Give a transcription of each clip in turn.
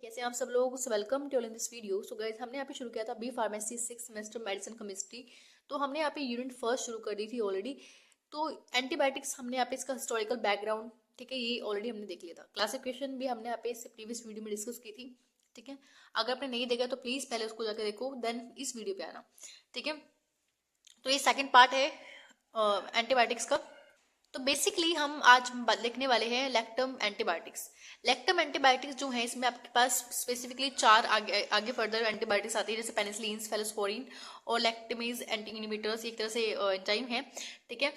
कैसे हैं आप सब लोग। Welcome to all in this video. So guys, हमने यहाँ पे शुरू किया था B pharmacy 6 semester medicine chemistry. तो हमने यहाँ पे यूनिट फर्स्ट शुरू कर दी थी ऑलरेडी। तो एंटीबायोटिक्स हमने यहाँ पे इसका हिस्टोरिकल बैकग्राउंड, ठीक है, ये ऑलरेडी हमने देख लिया था। क्लासिफिकेशन भी हमने यहाँ पे इससे प्रीवियस वीडियो में डिस्कस की थी, ठीक है। अगर आपने नहीं देखा तो प्लीज पहले उसको जाकर देखो, देन इस वीडियो पे आना, ठीक है। तो ये सेकेंड पार्ट है एंटीबायोटिक्स का। तो बेसिकली हम आज लिखने वाले हैं लैक्टम एंटीबायोटिक्स। लैक्टम एंटीबायोटिक्स जो है, इसमें आपके पास स्पेसिफिकली चार आगे फर्दर एंटीबायोटिक्स आती है, जैसे पेनिसिलिन, फेलोस्पोरिन और लैक्टमेज एंटी इनहिबिटर्स, एक तरह से एंजाइम है, ठीक है,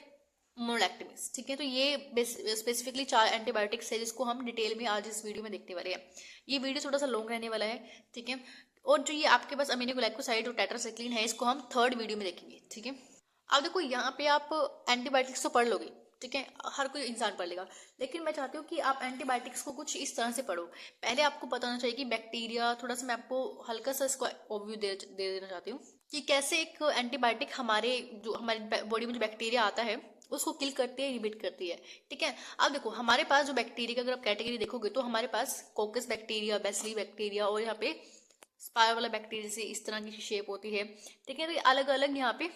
मोनोलैक्टमेज, ठीक है। तो ये स्पेसिफिकली चार एंटीबायोटिक्स है जिसको हम डिटेल में आज इस वीडियो में देखने वाले हैं। ये वीडियो थोड़ा सा लॉन्ग रहने वाला है, ठीक है। और जो ये आपके पास अमीनोग्लाइकोसाइड और टेट्रासाइक्लिन है, इसको हम थर्ड वीडियो में देखेंगे, ठीक है। अब देखो यहाँ पे आप एंटीबायोटिक्स तो पढ़ लोगे, ठीक है, हर कोई इंसान पढ़ लेगा, लेकिन मैं चाहती हूँ कि आप एंटीबायोटिक्स को कुछ इस तरह से पढ़ो। पहले आपको पता होना चाहिए कि बैक्टीरिया, थोड़ा सा मैं आपको हल्का सा इसको ओवरव्यू दे देना चाहती हूँ कि कैसे एक एंटीबायोटिक हमारी बॉडी में जो बैक्टीरिया आता है उसको किल करती है, इनहिबिट करती है, ठीक है। अब देखो हमारे पास जो बैक्टीरिया का अगर आप कैटेगरी देखोगे तो हमारे पास कोकस बैक्टीरिया, बेसिली बैक्टीरिया और यहाँ पे स्पायर वाला बैक्टीरिया से इस तरह की शेप होती है, ठीक है। तो अलग अलग यहाँ पे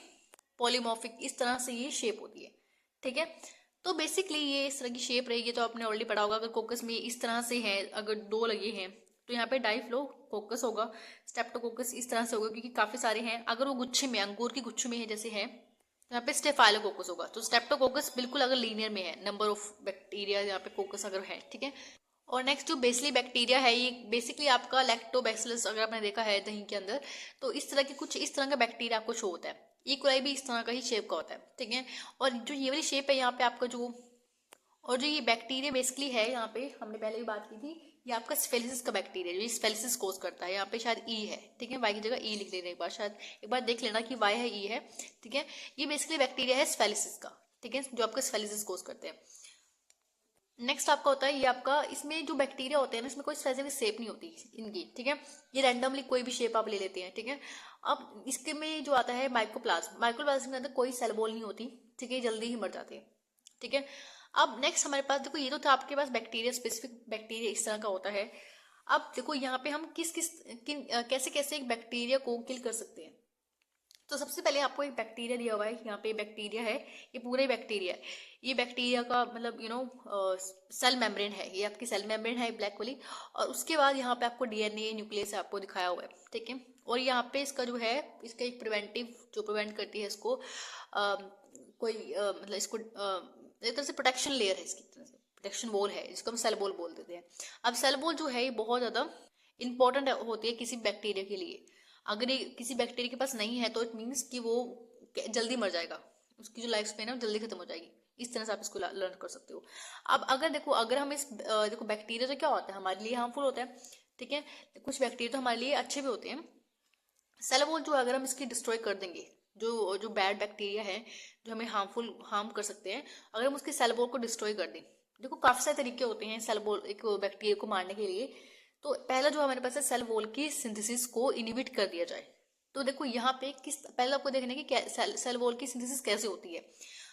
पॉलीमॉर्फिक इस तरह से ये शेप होती है, ठीक है। तो बेसिकली ये इस तरह की शेप रहेगी, तो आपने ऑलरेडी पढ़ा होगा। अगर कोकस में इस तरह से है, अगर दो लगे हैं तो यहाँ पे डाइफ्लो कोकस होगा, स्टेप्टोकोकस इस तरह से होगा क्योंकि काफी सारे हैं। अगर वो गुच्छे में, अंगूर की गुच्छे में है जैसे है, तो यहाँ पे स्टेफाइलोकोकस होगा। तो स्टेप्टोकोकस बिल्कुल अगर लीनियर में है, नंबर ऑफ बैक्टीरिया यहाँ पे कोकस अगर है, ठीक है। और नेक्स्ट जो बेसिली बैक्टीरिया है, ये बेसिकली आपका लैक्टोबैसिलस, अगर आपने देखा है दही के अंदर, तो इस तरह के कुछ इस तरह का बैक्टीरिया आपको शो होता है। इकोलाई भी इस तरह का ही शेप का होता है, ठीक है। और जो ये वाली शेप है यहाँ पे आपका जो ये बैक्टीरिया बेसिकली है, यहाँ पे हमने पहले भी बात की थी, ये आपका स्फेलिसिस का बैक्टीरिया जो स्फेलिसिस कोज करता है। यहाँ पे शायद ई है, ठीक है, वाई की जगह ई लिख लेना एक बार, शायद एक बार देख लेना कि वाई है ई है, ठीक है। ये बेसिकली बैक्टीरिया है स्फेलिसिस का, ठीक है, जो आपका स्फेलिसिस कोज करते हैं। नेक्स्ट आपका होता है ये आपका, इसमें जो बैक्टीरिया होते हैं ना, इसमें कोई स्पेसिफिक शेप नहीं होती इनकी, ठीक है। ये रैंडमली कोई भी शेप आप ले लेते हैं, ठीक है। अब इसके में जो आता है माइक्रोप्लाज्म, माइक्रोप्लाज्म के अंदर कोई सेल वॉल नहीं होती, ठीक है, जल्दी ही मर जाते हैं, ठीक है। अब नेक्स्ट हमारे पास देखो, ये तो था आपके पास बैक्टीरिया, स्पेसिफिक बैक्टीरिया इस तरह का होता है। अब देखो यहाँ पे हम कैसे कैसे एक बैक्टीरिया को किल कर सकते हैं। तो सबसे पहले आपको एक बैक्टीरिया दिया हुआ है, यहाँ पे बैक्टीरिया है, ये पूरा ही बैक्टीरिया है। ये बैक्टीरिया का मतलब सेल मेम्ब्रेन है, ये आपकी सेल मेम्ब्रेन है ब्लैक वाली। और उसके बाद यहाँ पे आपको डीएनए न्यूक्लियस आपको दिखाया हुआ है, ठीक है। और यहाँ पे इसका जो है, इसका एक प्रिवेंटिव जो प्रिवेंट करती है इसको मतलब इसको एक तरह से प्रोटेक्शन लेयर है, इसकी तरह से प्रोटेक्शन वॉल है, जिसको हम सेल वॉल बोल देते हैं। अब सेल वॉल जो है ये बहुत ज्यादा इंपॉर्टेंट होती है किसी बैक्टीरिया के लिए। अगर ये किसी बैक्टीरिया के पास नहीं है तो इट मीन्स कि वो जल्दी मर जाएगा, उसकी जो लाइफ स्पेन है वो जल्दी खत्म हो जाएगी। इस तरह से आप इसको लर्न कर सकते हो। अब अगर देखो, अगर हम देखो बैक्टीरिया तो क्या होता है, हमारे लिए हार्मफुल होता है, ठीक है। कुछ बैक्टीरिया तो हमारे लिए अच्छे भी होते हैं। सेल वॉल जो अगर हम इसकी डिस्ट्रॉय कर देंगे, जो जो बैड बैक्टीरिया है जो हमें हार्म कर सकते हैं, अगर हम उसके सेल वॉल को डिस्ट्रॉय कर दें, देखो काफी सारे तरीके होते हैं सेल वॉल एक बैक्टीरिया को मारने के लिए। तो पहला जो हमारे पास है, सेल वॉल की सिंथेसिस को इनहिबिट कर दिया जाए। तो देखो यहाँ पे पहले आपको देखना है कि सेल वॉल की सिंथेसिस कैसे होती है।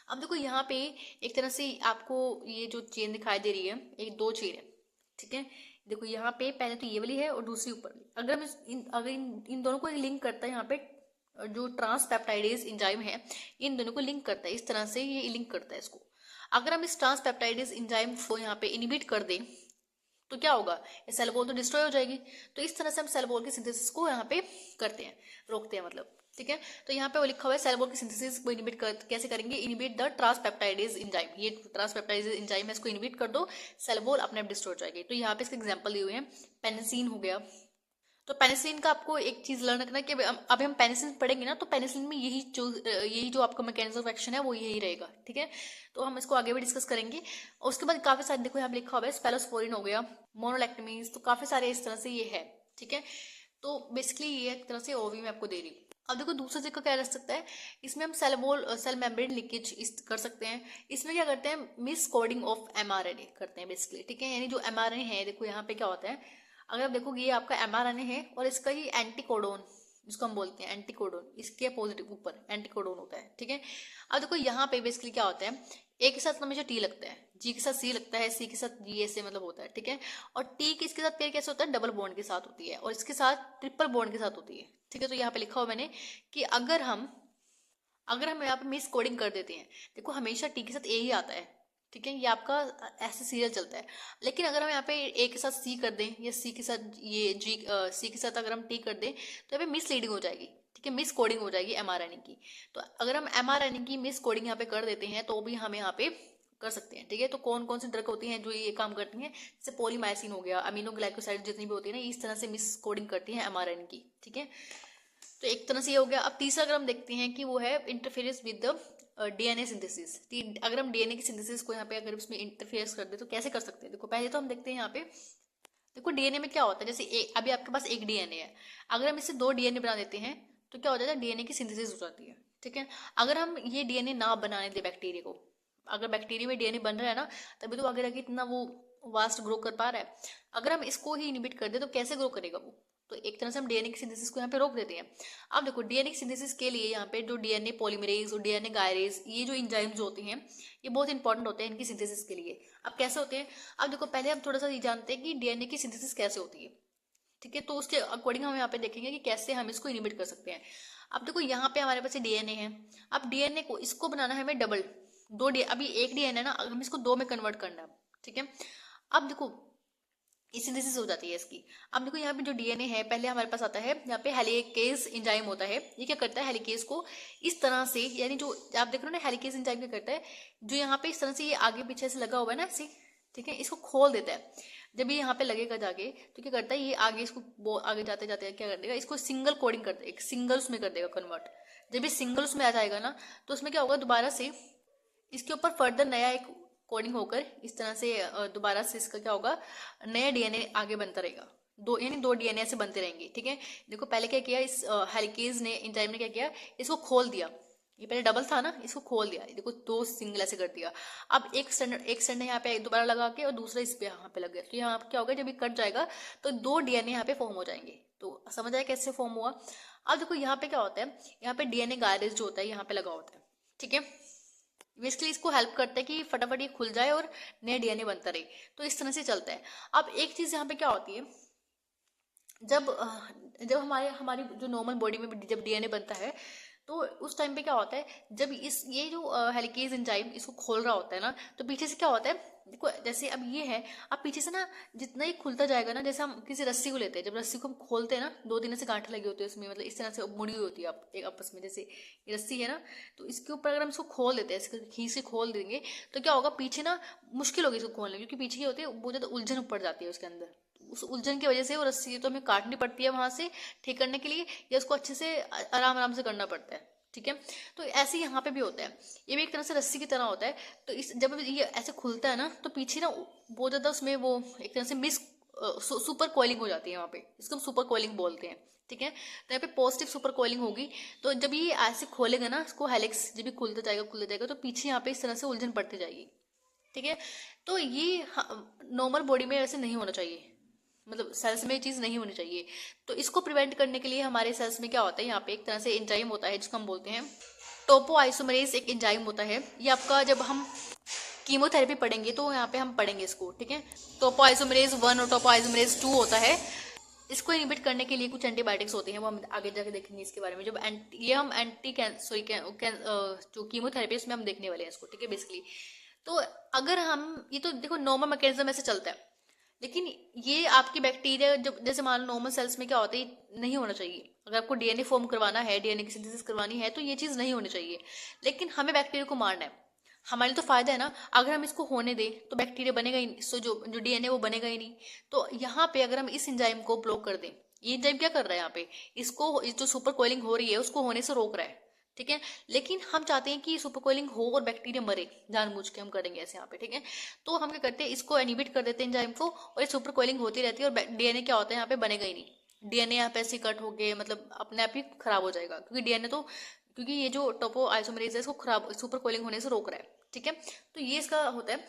अब देखो यहाँ पे एक तरह से आपको ये जो चेन दिखाई दे रही है, एक दो चेन है, ठीक है। देखो यहाँ पे पहले तो ये वाली है और दूसरी ऊपर वाली। अगर हम अगर इन दोनों को लिंक करता है, यहाँ पे जो ट्रांसपेप्टाइडेज एंजाइम है, इन दोनों को लिंक करता है, इस तरह से ये लिंक करता है इसको। अगर हम इस ट्रांसपेप्टाइडेज एंजाइम को यहाँ पे इनहिबिट कर दें तो क्या होगा, ये सेल वॉल तो डिस्ट्रॉय हो जाएगी। तो इस तरह से हम सेल वॉल की सिंथेसिस को यहाँ पे करते हैं, रोकते हैं मतलब, ठीक है। तो यहाँ पे वो लिखा हुआ है सेल वॉल की सिंथेसिस को इनहिबिट कैसे करेंगे, इनहिबिट द ट्रांसपेप्टाइडेज एंजाइम। ये ट्रांसपेप्टाइडेज एंजाइम है, इसको इनहिबिट कर दो, सेल वॉल अपने आप डिस्ट्रॉय हो जाएगी। तो यहाँ पे इसके एग्जांपल दिए हुए हैं, पेनिसिलिन हो गया। तो पेनिसिलिन का आपको एक चीज लर्न रखना है कि अभी हम पेनिसिलिन पढ़ेंगे ना, तो पेनिसिलिन में यही जो आपका मैकेनिज्म ऑफ एक्शन है वो यही रहेगा, ठीक है। तो हम इसको आगे भी डिस्कस करेंगे। और उसके बाद काफी सारे देखो यहाँ लिखा हुआ है, स्पेलोस्पोरिन हो गया, मोनोलैक्टमीज, तो काफी सारे इस तरह से ये है, ठीक है। तो बेसिकली ये एक तरह से ओवी में आपको दे रही हूँ। अब देखो दूसरा जगह क्या रह सकता है, इसमें हम सेल मेम्ब्रेन लीकेज कर सकते हैं। इसमें क्या करते हैं, मिस कोडिंग ऑफ एमआरएनए करते हैं बेसिकली, ठीक है। यानी जो एमआरएनए है, देखो यहाँ पे क्या होता है, अगर आप देखोगे ये आपका एमआरएनए है और इसका ही एंटीकोडोन जिसको हम बोलते हैं एंटीकोडोन, इसके पॉजिटिव ऊपर एंटीकोडोन होता है, ठीक है। अब देखो यहाँ पे बेसिकली क्या होता है, ए के साथ हमेशा टी लगता है, जी के साथ सी लगता है, सी के साथ जी, ऐसे मतलब होता है, ठीक है। और टी किसके साथ पेयर कैसे होता है, डबल बॉन्ड के साथ होती है, और इसके साथ ट्रिपल बॉन्ड के साथ होती है, ठीक है। तो यहाँ पे लिखा हुआ मैंने कि अगर हम यहाँ पे मिस कोडिंग कर देते हैं, देखो हमेशा टी के साथ ए ही आता है, ठीक है, ये आपका ऐसे सीरियल चलता है। लेकिन अगर हम यहाँ पे ए के साथ सी कर दें या सी के साथ ये जी, सी के साथ अगर हम टी कर दें तो यहाँ पे मिस लीडिंग हो जाएगी, ठीक है, मिस कोडिंग हो जाएगी mRNA की। तो अगर हम mRNA की मिस कोडिंग यहाँ पे कर देते हैं तो भी हम यहाँ पे कर सकते हैं, ठीक है। तो कौन कौन सी ड्रग होती हैं जो ये काम करती हैं, जैसे पॉलीमाइसिन हो गया, अमीनो ग्लाइकोसाइड जितनी भी होती है ना, इस तरह से मिस कोडिंग करती हैं mRNA की, ठीक है। तो एक तरह से ये हो गया। अब तीसरा अगर हम देखते हैं कि वो है interference with the DNA synthesis. अगर हम डीएनए की सिंथेसिस को यहाँ पे अगर उसमें इंटरफेरेंस कर दे तो कैसे कर सकते हैं, देखो पहले तो हम देखते हैं यहाँ पे, देखो डीएनए में क्या होता है, जैसे अभी आपके पास एक डीएनए है, अगर हम इससे 2 डीएनए बना देते हैं तो क्या हो जाता है, डीएनए की सिंथेसिस हो जाती है, ठीक है। अगर हम ये डीएनए ना बनाने दे बैक्टीरिया को, अगर बैक्टीरिया में डीएनए बन रहा है ना, तभी तो आगे जाके इतना वो वास्ट ग्रो कर पा रहा है। अगर हम इसको ही इनिबिट कर दे तो कैसे ग्रो करेगा वो, तो एक तरह से हम डीएनए की सिंथेसिस को यहाँ पे रोक देते हैं। अब देखो डीएनए की सिंथेसिस के लिए यहाँ पे जो डीएनए पॉलीमरेज और डीएनए गायरेज, ये जो इंजाइम्स होते हैं ये बहुत इंपॉर्टेंट होते हैं इनकी सिंथेसिस के लिए। अब कैसे होते हैं, अब देखो पहले हम थोड़ा सा ये जानते हैं कि डीएनए की सिंथेसिस कैसे होती है, ठीक है। तो उसके अकॉर्डिंग हम यहाँ पे देखेंगे कि कैसे हम इसको इनिबिट कर सकते हैं। अब देखो यहाँ पे हमारे पास डीएनए है, अब डीएनए को इसको बनाना है हमें डबल, अभी एक डीएनए ना, हम इसको 2 में कन्वर्ट करना है, ठीक है। अब देखो ये सिंथेसिस हो जाती है इसकी। अब देखो यहाँ पे जो डीएनए है, पहले हमारे पास आता है यहाँ पे हेलिकेज एंजाइम होता है, ये क्या करता है, हेलिकेज को इस तरह से, यानी जो आप देख रहे हो ना, हेलिकेज एंजाइम क्या करता है, जो यहाँ पे इस तरह से ये आगे पीछे से लगा हुआ है ना ऐसे, ठीक है, इसको खोल देता है। जब ये यहाँ पे लगेगा जाके तो क्या करता है, ये आगे इसको आगे जाते जाते क्या कर देगा, इसको सिंगल कोडिंग कर देगा, एक सिंगल्स में कर देगा कन्वर्ट। जब ये सिंगल्स में आ जाएगा ना तो उसमें क्या होगा, दोबारा से इसके ऊपर फर्दर नया एक कोडिंग होकर इस तरह से दोबारा से इसका क्या होगा, नया डीएनए आगे बनता रहेगा, यानी 2 डीएनए से बनते रहेंगे, ठीक है। देखो पहले क्या किया, इस हेलिकेज ने एंजाइम ने क्या किया, इसको खोल दिया, ये पहले डबल था ना, इसको खोल दिया, देखो 2 सिंगल ऐसे कर दिया। अब एक स्टैंड यहाँ पे दोबारा लगा के और दूसरा इस पे यहाँ पे लग गया, तो यहाँ क्या होगा, जब ये कट जाएगा तो 2 डीएनए यहाँ पे फॉर्म हो जाएंगे। तो समझ आया कैसे फॉर्म हुआ। अब देखो यहाँ पे क्या होता है, यहाँ पे डीएनए गायरेज जो होता है यहाँ पे लगा होता है, ठीक है। बेसिकली इसको हेल्प करता है कि फटाफट ये खुल जाए और नया डीएनए बनता रहे, तो इस तरह से चलता है। अब एक चीज यहाँ पे क्या होती है, जब जब हमारी जो नॉर्मल बॉडी में जब डीएनए बनता है तो उस टाइम पे क्या होता है, जब ये जो हेलिकेज एंजाइम इसको खोल रहा होता है ना, तो पीछे से क्या होता है, देखो जैसे अब ये है, अब पीछे से ना जितना ही खुलता जाएगा ना, जैसे हम किसी रस्सी को लेते हैं, जब रस्सी को हम खोलते हैं ना, 2 दिन से गांठ लगी होती है उसमें, मतलब इस तरह से मुड़ी हुई होती है एक आपस में, जैसे ये रस्सी है ना, तो इसके ऊपर अगर हम इसको खोल देते हैं, इसको खींच से खोल देंगे तो क्या होगा, पीछे ना मुश्किल होगी इसको खोलने, क्योंकि पीछे क्या होती है, बहुत ज्यादा उलझन पड़ जाती है उसके अंदर। उस उलझन की वजह से वो रस्सी तो हमें काटनी पड़ती है वहां से ठीक करने के लिए, या उसको अच्छे से आराम आराम से करना पड़ता है, ठीक है। तो ऐसे यहाँ पे भी होता है, ये भी एक तरह से रस्सी की तरह होता है। तो इस जब ये ऐसे खुलता है ना तो पीछे ना बहुत ज्यादा उसमें वो एक तरह से सुपर कॉइलिंग हो जाती है, वहाँ पे इसको हम सुपर कॉइलिंग बोलते हैं, ठीक है। तो यहाँ पे पॉजिटिव सुपर कॉइलिंग होगी, तो जब ये ऐसे खोलेगा ना इसको, हेलिक्स जब भी खुलता जाएगा तो पीछे यहाँ पे इस तरह से उलझन पड़ती जाएगी, ठीक है। तो ये नॉर्मल बॉडी में ऐसे नहीं होना चाहिए, मतलब सेल्स में ये चीज नहीं होनी चाहिए। तो इसको प्रिवेंट करने के लिए हमारे सेल्स में क्या होता है, यहाँ पे एक तरह से एंजाइम होता है जिसको हम बोलते हैं टोपो आइसोमरेज, एक एंजाइम होता है। ये आपका जब हम कीमोथेरेपी पढ़ेंगे तो यहाँ पे हम पढ़ेंगे इसको, ठीक है। टोपो आइसोमरेज 1 और टोपो आइसोमरेज 2 होता है। इसको इनिबिट करने के लिए कुछ एंटीबायोटिक्स होते हैं, वो हम आगे जाके देखेंगे इसके बारे में। जब ये हम जो कीमोथेरेपी उसमें हम देखने वाले हैं इसको, ठीक है बेसिकली। तो अगर हम ये तो देखो नॉर्मल मैकेनिज्म ऐसे चलता है, लेकिन ये आपकी बैक्टीरिया जब जैसे मान लो नॉर्मल सेल्स में क्या होता है, नहीं होना चाहिए। अगर आपको डीएनए फॉर्म करवाना है, डीएनए की सिंथेसिस करवानी है तो ये चीज नहीं होनी चाहिए, लेकिन हमें बैक्टीरिया को मारना है, हमारे लिए तो फायदा है ना। अगर हम इसको होने दें तो बैक्टीरिया बनेगा ही नहीं, सो जो डीएनए वो बनेगा ही नहीं। तो यहाँ पे अगर हम इस एंजाइम को ब्लॉक कर दें, ये एंजाइम क्या कर रहा है यहाँ पे, इसको जो सुपर कोइलिंग हो रही है उसको होने से रोक रहा है, ठीक है। लेकिन हम चाहते हैं कि सुपर कोइलिंग हो और बैक्टीरिया मरे, जानबूझ के हम करेंगे ऐसे यहाँ पे, ठीक है। तो हम क्या करते हैं, इसको एनिबिट कर देते हैं एंजाइम को, और ये सुपर कोइलिंग होती रहती है, और डीएनए क्या होता है यहाँ पे बनेगा ही नहीं। डीएनए यहाँ पे ऐसे कट हो गए, मतलब अपने आप ही खराब हो जाएगा, क्योंकि डीएनए तो क्योंकि ये जो टोपो आइसोमरेज है इसको खराब सुपर कोइलिंग होने से रोक रहा है, ठीक है। तो ये इसका होता है।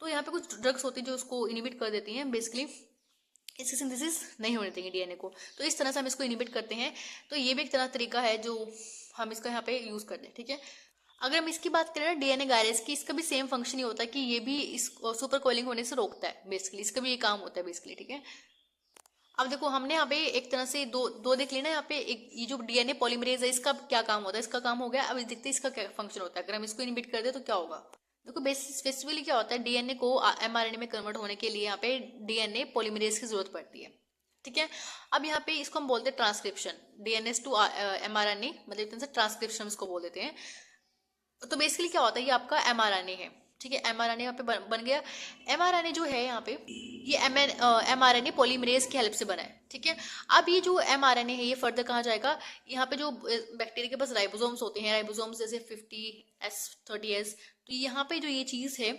तो यहाँ पे कुछ ड्रग्स होती है जो उसको इनिबिट कर देती हैं बेसिकली। इसकी सिंथेसिस नहीं होने देंगे डीएनए को। तो इस तरह से हम इसको इनिबिट करते हैं। तो ये भी एक तरह तरीका है जो हम इसका यहाँ पे यूज करते हैं, ठीक है। अगर हम इसकी बात करें ना डीएनए गायरेज की, इसका भी सेम फंक्शन ही होता है कि ये भी इस सुपर कोलिंग होने से रोकता है बेसिकली, इसका भी ये काम होता है बेसिकली, ठीक है। अब देखो हमने यहाँ पे एक तरह से दो दो देख लेना यहाँ पे, एक ये जो डीएनए पॉलीमरेज है इसका क्या काम होता है, इसका काम हो गया। अब देखते हैं इसका क्या फंक्शन होता है, अगर हम इसको इनिबिट कर दे तो क्या होगा। देखो बेसिकली क्या होता है, डीएनए को एमआरएनए में कन्वर्ट होने के लिए यहाँ पे डीएनए पॉलीमरेज की जरूरत पड़ती है, ठीक है। अब यहाँ पे इसको हम बोलते हैं ट्रांसक्रिप्शन, डीएनए टू एमआरएनए, मतलब एक तरह से ट्रांसक्रिप्शन इसको बोल देते हैं। तो बेसिकली क्या होता है, ये आपका एमआरएनए है, ठीक है। एमआरएनए यहाँ पे बन गया। एमआरएनए जो है यहाँ पे ये एमआरएनए पॉलीमरेज की हेल्प से बना है, ठीक है। अब ये जो एमआरएनए है ये फर्दर कहाँ जाएगा, यहाँ पे जो बैक्टीरिया के पास राइबोसोम्स होते हैं, राइबोसोम्स जैसे 50S 30S, तो यहाँ पे जो ये चीज है,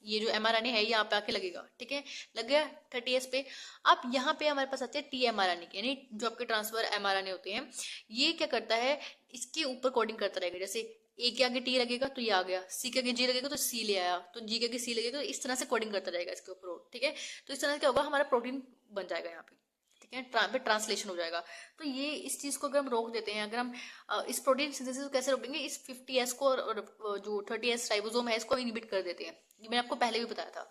ये जो एमआरएनए है यहाँ पे आके लगेगा, ठीक है। लग गया 30S पे। अब यहाँ पे हमारे पास आते हैं टीएमआरएनए, यानी जो आपके ट्रांसफर एमआरएनए होते हैं, ये क्या करता है, इसके ऊपर कोडिंग करता रहेगा। जैसे ए के आगे टी लगेगा तो ये आ गया, सी के आगे जी लगेगा तो सी ले आया, तो जी के आगे सी लगेगा, तो इस तरह से कोडिंग करता रहेगा इसके ऊपर, ठीक है। तो इस तरह से क्या होगा, हमारा प्रोटीन बन जाएगा यहाँ पे, ठीक है, ट्रांसलेशन हो जाएगा। तो ये इस चीज को अगर हम रोक देते हैं, अगर हम इस प्रोटीन सिंथेसिस को कैसे रोकेंगे, इस 50S को और जो 30S राइबोसोम है इसको इनिबिट कर देते हैं, ये मैंने आपको पहले भी बताया था।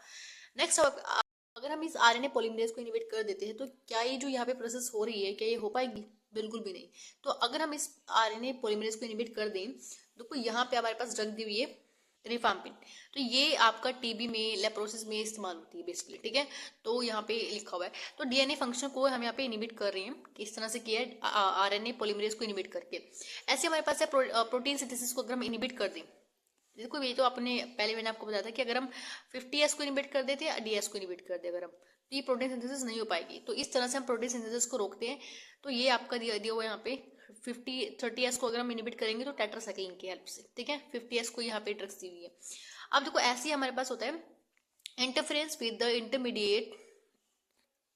नेक्स्ट, अगर हम इस आरएनए पॉलीमरेज को इनिबिट कर देते हैं तो क्या ये जो यहाँ पे प्रोसेस हो रही है, क्या ये हो पाएगी, बिल्कुल भी नहीं। तो अगर हम इस आरएनए पॉलीमरेज को इनिबिट कर दें, देखो यहाँ पे हमारे पास ड्रग दी हुई है रिफाम्पिन, तो ये आपका टीबी में, लेप्रोसिस में इस्तेमाल होती है बेसिकली, ठीक है। तो यहाँ पे लिखा हुआ है, तो डीएनए फंक्शन को हम यहाँ पे इनिबिट कर रहे हैं, किस तरह से किया है, आरएनए पॉलीमरेज को इनिबिट करके। ऐसे हमारे पास है प्रोटीन सिंथेसिस को अगर हम इनिबिट कर दें, देखो ये तो आपने पहले मैंने आपको बताया था कि अगर हम 50S को इनिबिट कर देते हैं, डीएस को इनिबिट कर दे अगर हम, तो ये प्रोटीन सिंथेसिस नहीं हो पाएगी। तो इस तरह से हम प्रोटीन सिंथेसिस को रोकते हैं। तो ये आपका दिया हुआ यहाँ पे 30S को अगर हम इनिबिट करेंगे तो टेट्रासाइक्लिन की हेल्प से, ठीक है। 50S को यहाँ पे ड्रग्स दी हुई है। अब देखो ऐसे ही हमारे पास होता है interference with the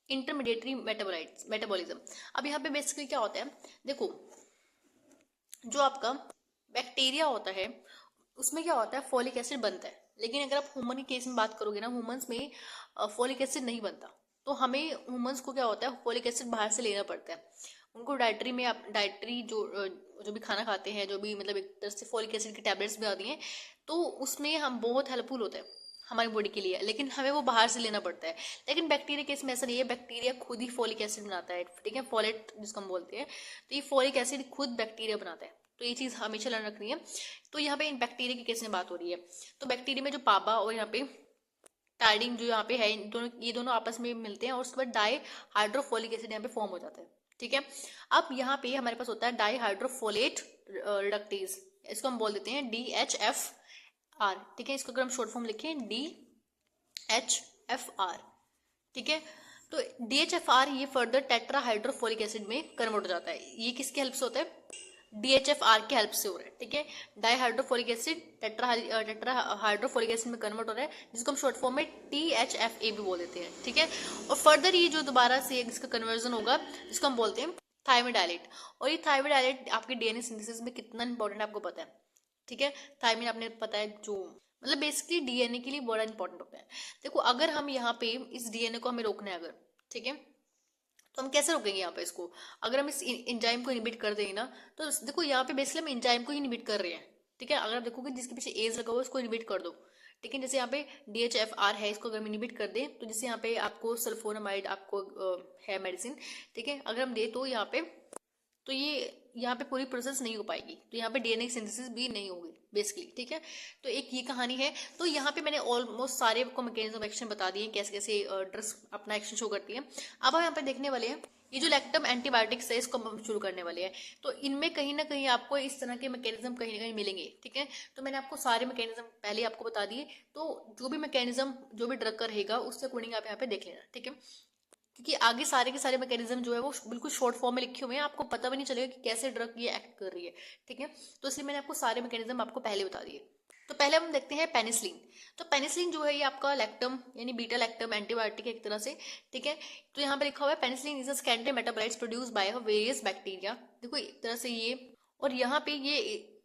intermediary metabolism. अब यहाँ पे बेसिकली क्या होता है, देखो जो आपका बैक्टीरिया होता है उसमें क्या होता है, फॉलिक एसिड बनता है, लेकिन अगर आप ह्यूमन के केस में बात करोगे ना, ह्यूमंस में फॉलिक एसिड नहीं बनता। तो हमें ह्यूमंस को क्या होता है, फॉलिक एसिड बाहर से लेना पड़ता है। उनको डाइटरी जो भी खाना खाते हैं, जो भी मतलब एक तरह से फॉलिक एसिड की टैबलेट्स भी आती हैं, तो उसमें हम बहुत हेल्पफुल होता है हमारी बॉडी के लिए, लेकिन हमें वो बाहर से लेना पड़ता है। लेकिन बैक्टीरिया केस में ऐसा नहीं है, बैक्टीरिया खुद ही फॉलिक एसिड बनाता है, ठीक है, फॉलेट जिसको हम बोलते हैं। तो ये फॉलिक एसिड खुद बैक्टीरिया बनाता है, तो ये चीज हमेशा ध्यान रखनी है। तो यहाँ पे इन बैक्टीरिया की केस में बात हो रही है, तो बैक्टीरिया में जो पाबा और यहाँ पे टाइडिंग जो यहाँ पे है, ये दोनों आपस में मिलते हैं और उसके बाद डाई हाइड्रोफोलिक एसिड यहाँ पे फॉर्म हो जाता है, ठीक है। अब यहाँ पे हमारे पास होता है डाई हाइड्रोफोलेट रिडक्टेज, इसको हम बोल देते हैं DHFR, ठीक है। इसको अगर हम शॉर्ट फॉर्म लिखें DHFR, ठीक है। तो DHFR ये फर्दर टेट्रा हाइड्रोफोलिक एसिड में कन्वर्ट हो जाता है। ये किसके हेल्प से होता है, DHFR के हेल्प से हो रहा है, ठीक है। डाई हाइड्रोफोलिक एसिड टेट्रा हाइड्रोफोलिक एसिड में कन्वर्ट हो रहा है, जिसको हम शॉर्ट फॉर्म में THFA भी बोल देते हैं, ठीक है। और फर्दर ये जो दोबारा से इसका कन्वर्जन होगा, जिसको हम बोलते हैं थायमिडाइलेट। और ये थायमिडाइलेट आपके डीएनए सिंथेसिस में कितना इंपॉर्टेंट आपको पता है, ठीक है। थायमिन आपने पता है, जो मतलब बेसिकली डीएनए के लिए बड़ा इंपॉर्टेंट होता है। देखो अगर हम यहाँ पे इस डीएनए को हमें रोकना है अगर, ठीक है, तो हम कैसे रोकेंगे यहाँ पे इसको, अगर हम इस एंजाइम को इनिबिट कर देंगे ना, तो देखो यहाँ पे बेसिकली हम एंजाइम को ही इनिबिट कर रहे हैं, ठीक है। अगर आप देखोगे जिसके पीछे एज लगा हुआ है उसको इनिबिट कर दो, ठीक है। जैसे यहाँ पे DHFR है, इसको अगर हम इनिबिट कर दें तो जैसे यहाँ पे आपको सल्फोनामाइड आपको है मेडिसिन, ठीक है, अगर हम दे तो यहाँ पे, तो ये यहाँ पे पूरी प्रोसेस नहीं हो पाएगी, तो यहाँ पे डीएनए सिंथेसिस भी नहीं होगी बेसिकली, ठीक है। तो एक ये कहानी है। तो यहाँ पे मैंने ऑलमोस्ट सारे को मैकेनिज्म ऑफ एक्शन बता दिए, कैसे कैसे ड्रग्स अपना एक्शन शो करती है। अब हम यहाँ पे देखने वाले हैं ये जो लैक्टम एंटीबायोटिक्स है, इसको हम शुरू करने वाले हैं। तो इनमें कहीं ना कहीं आपको इस तरह के मैकेनिज्म कहीं ना कहीं मिलेंगे, ठीक है। तो मैंने आपको सारे मैकेनिज्म पहले आपको बता दिए, तो जो भी मैकेनिज्म जो भी ड्रग का रहेगा उसके अकॉर्डिंग आप यहाँ पे देख लेना, ठीक है। क्योंकि आगे सारे के सारे मैकेनिज्म जो है वो बिल्कुल शॉर्ट फॉर्म में लिखे हुए हैं, आपको पता भी नहीं चलेगा कि कैसे ड्रग ये एक्ट कर रही है, ठीक है। तो इसलिए मैंने आपको सारे मैकेनिज्म आपको पहले बता दिए। तो पहले हम देखते हैं पेनिसिलिन। तो पेनिसिलिन जो है ये आपका लैक्टम यानी बीटा लैक्टम एंटीबायोटिक है एक तरह से, ठीक है। तो यहाँ पे लिखा हुआ है penicillin is a secondary metabolites produced by various bacteria. देखो एक तरह से ये, और यहाँ पे ये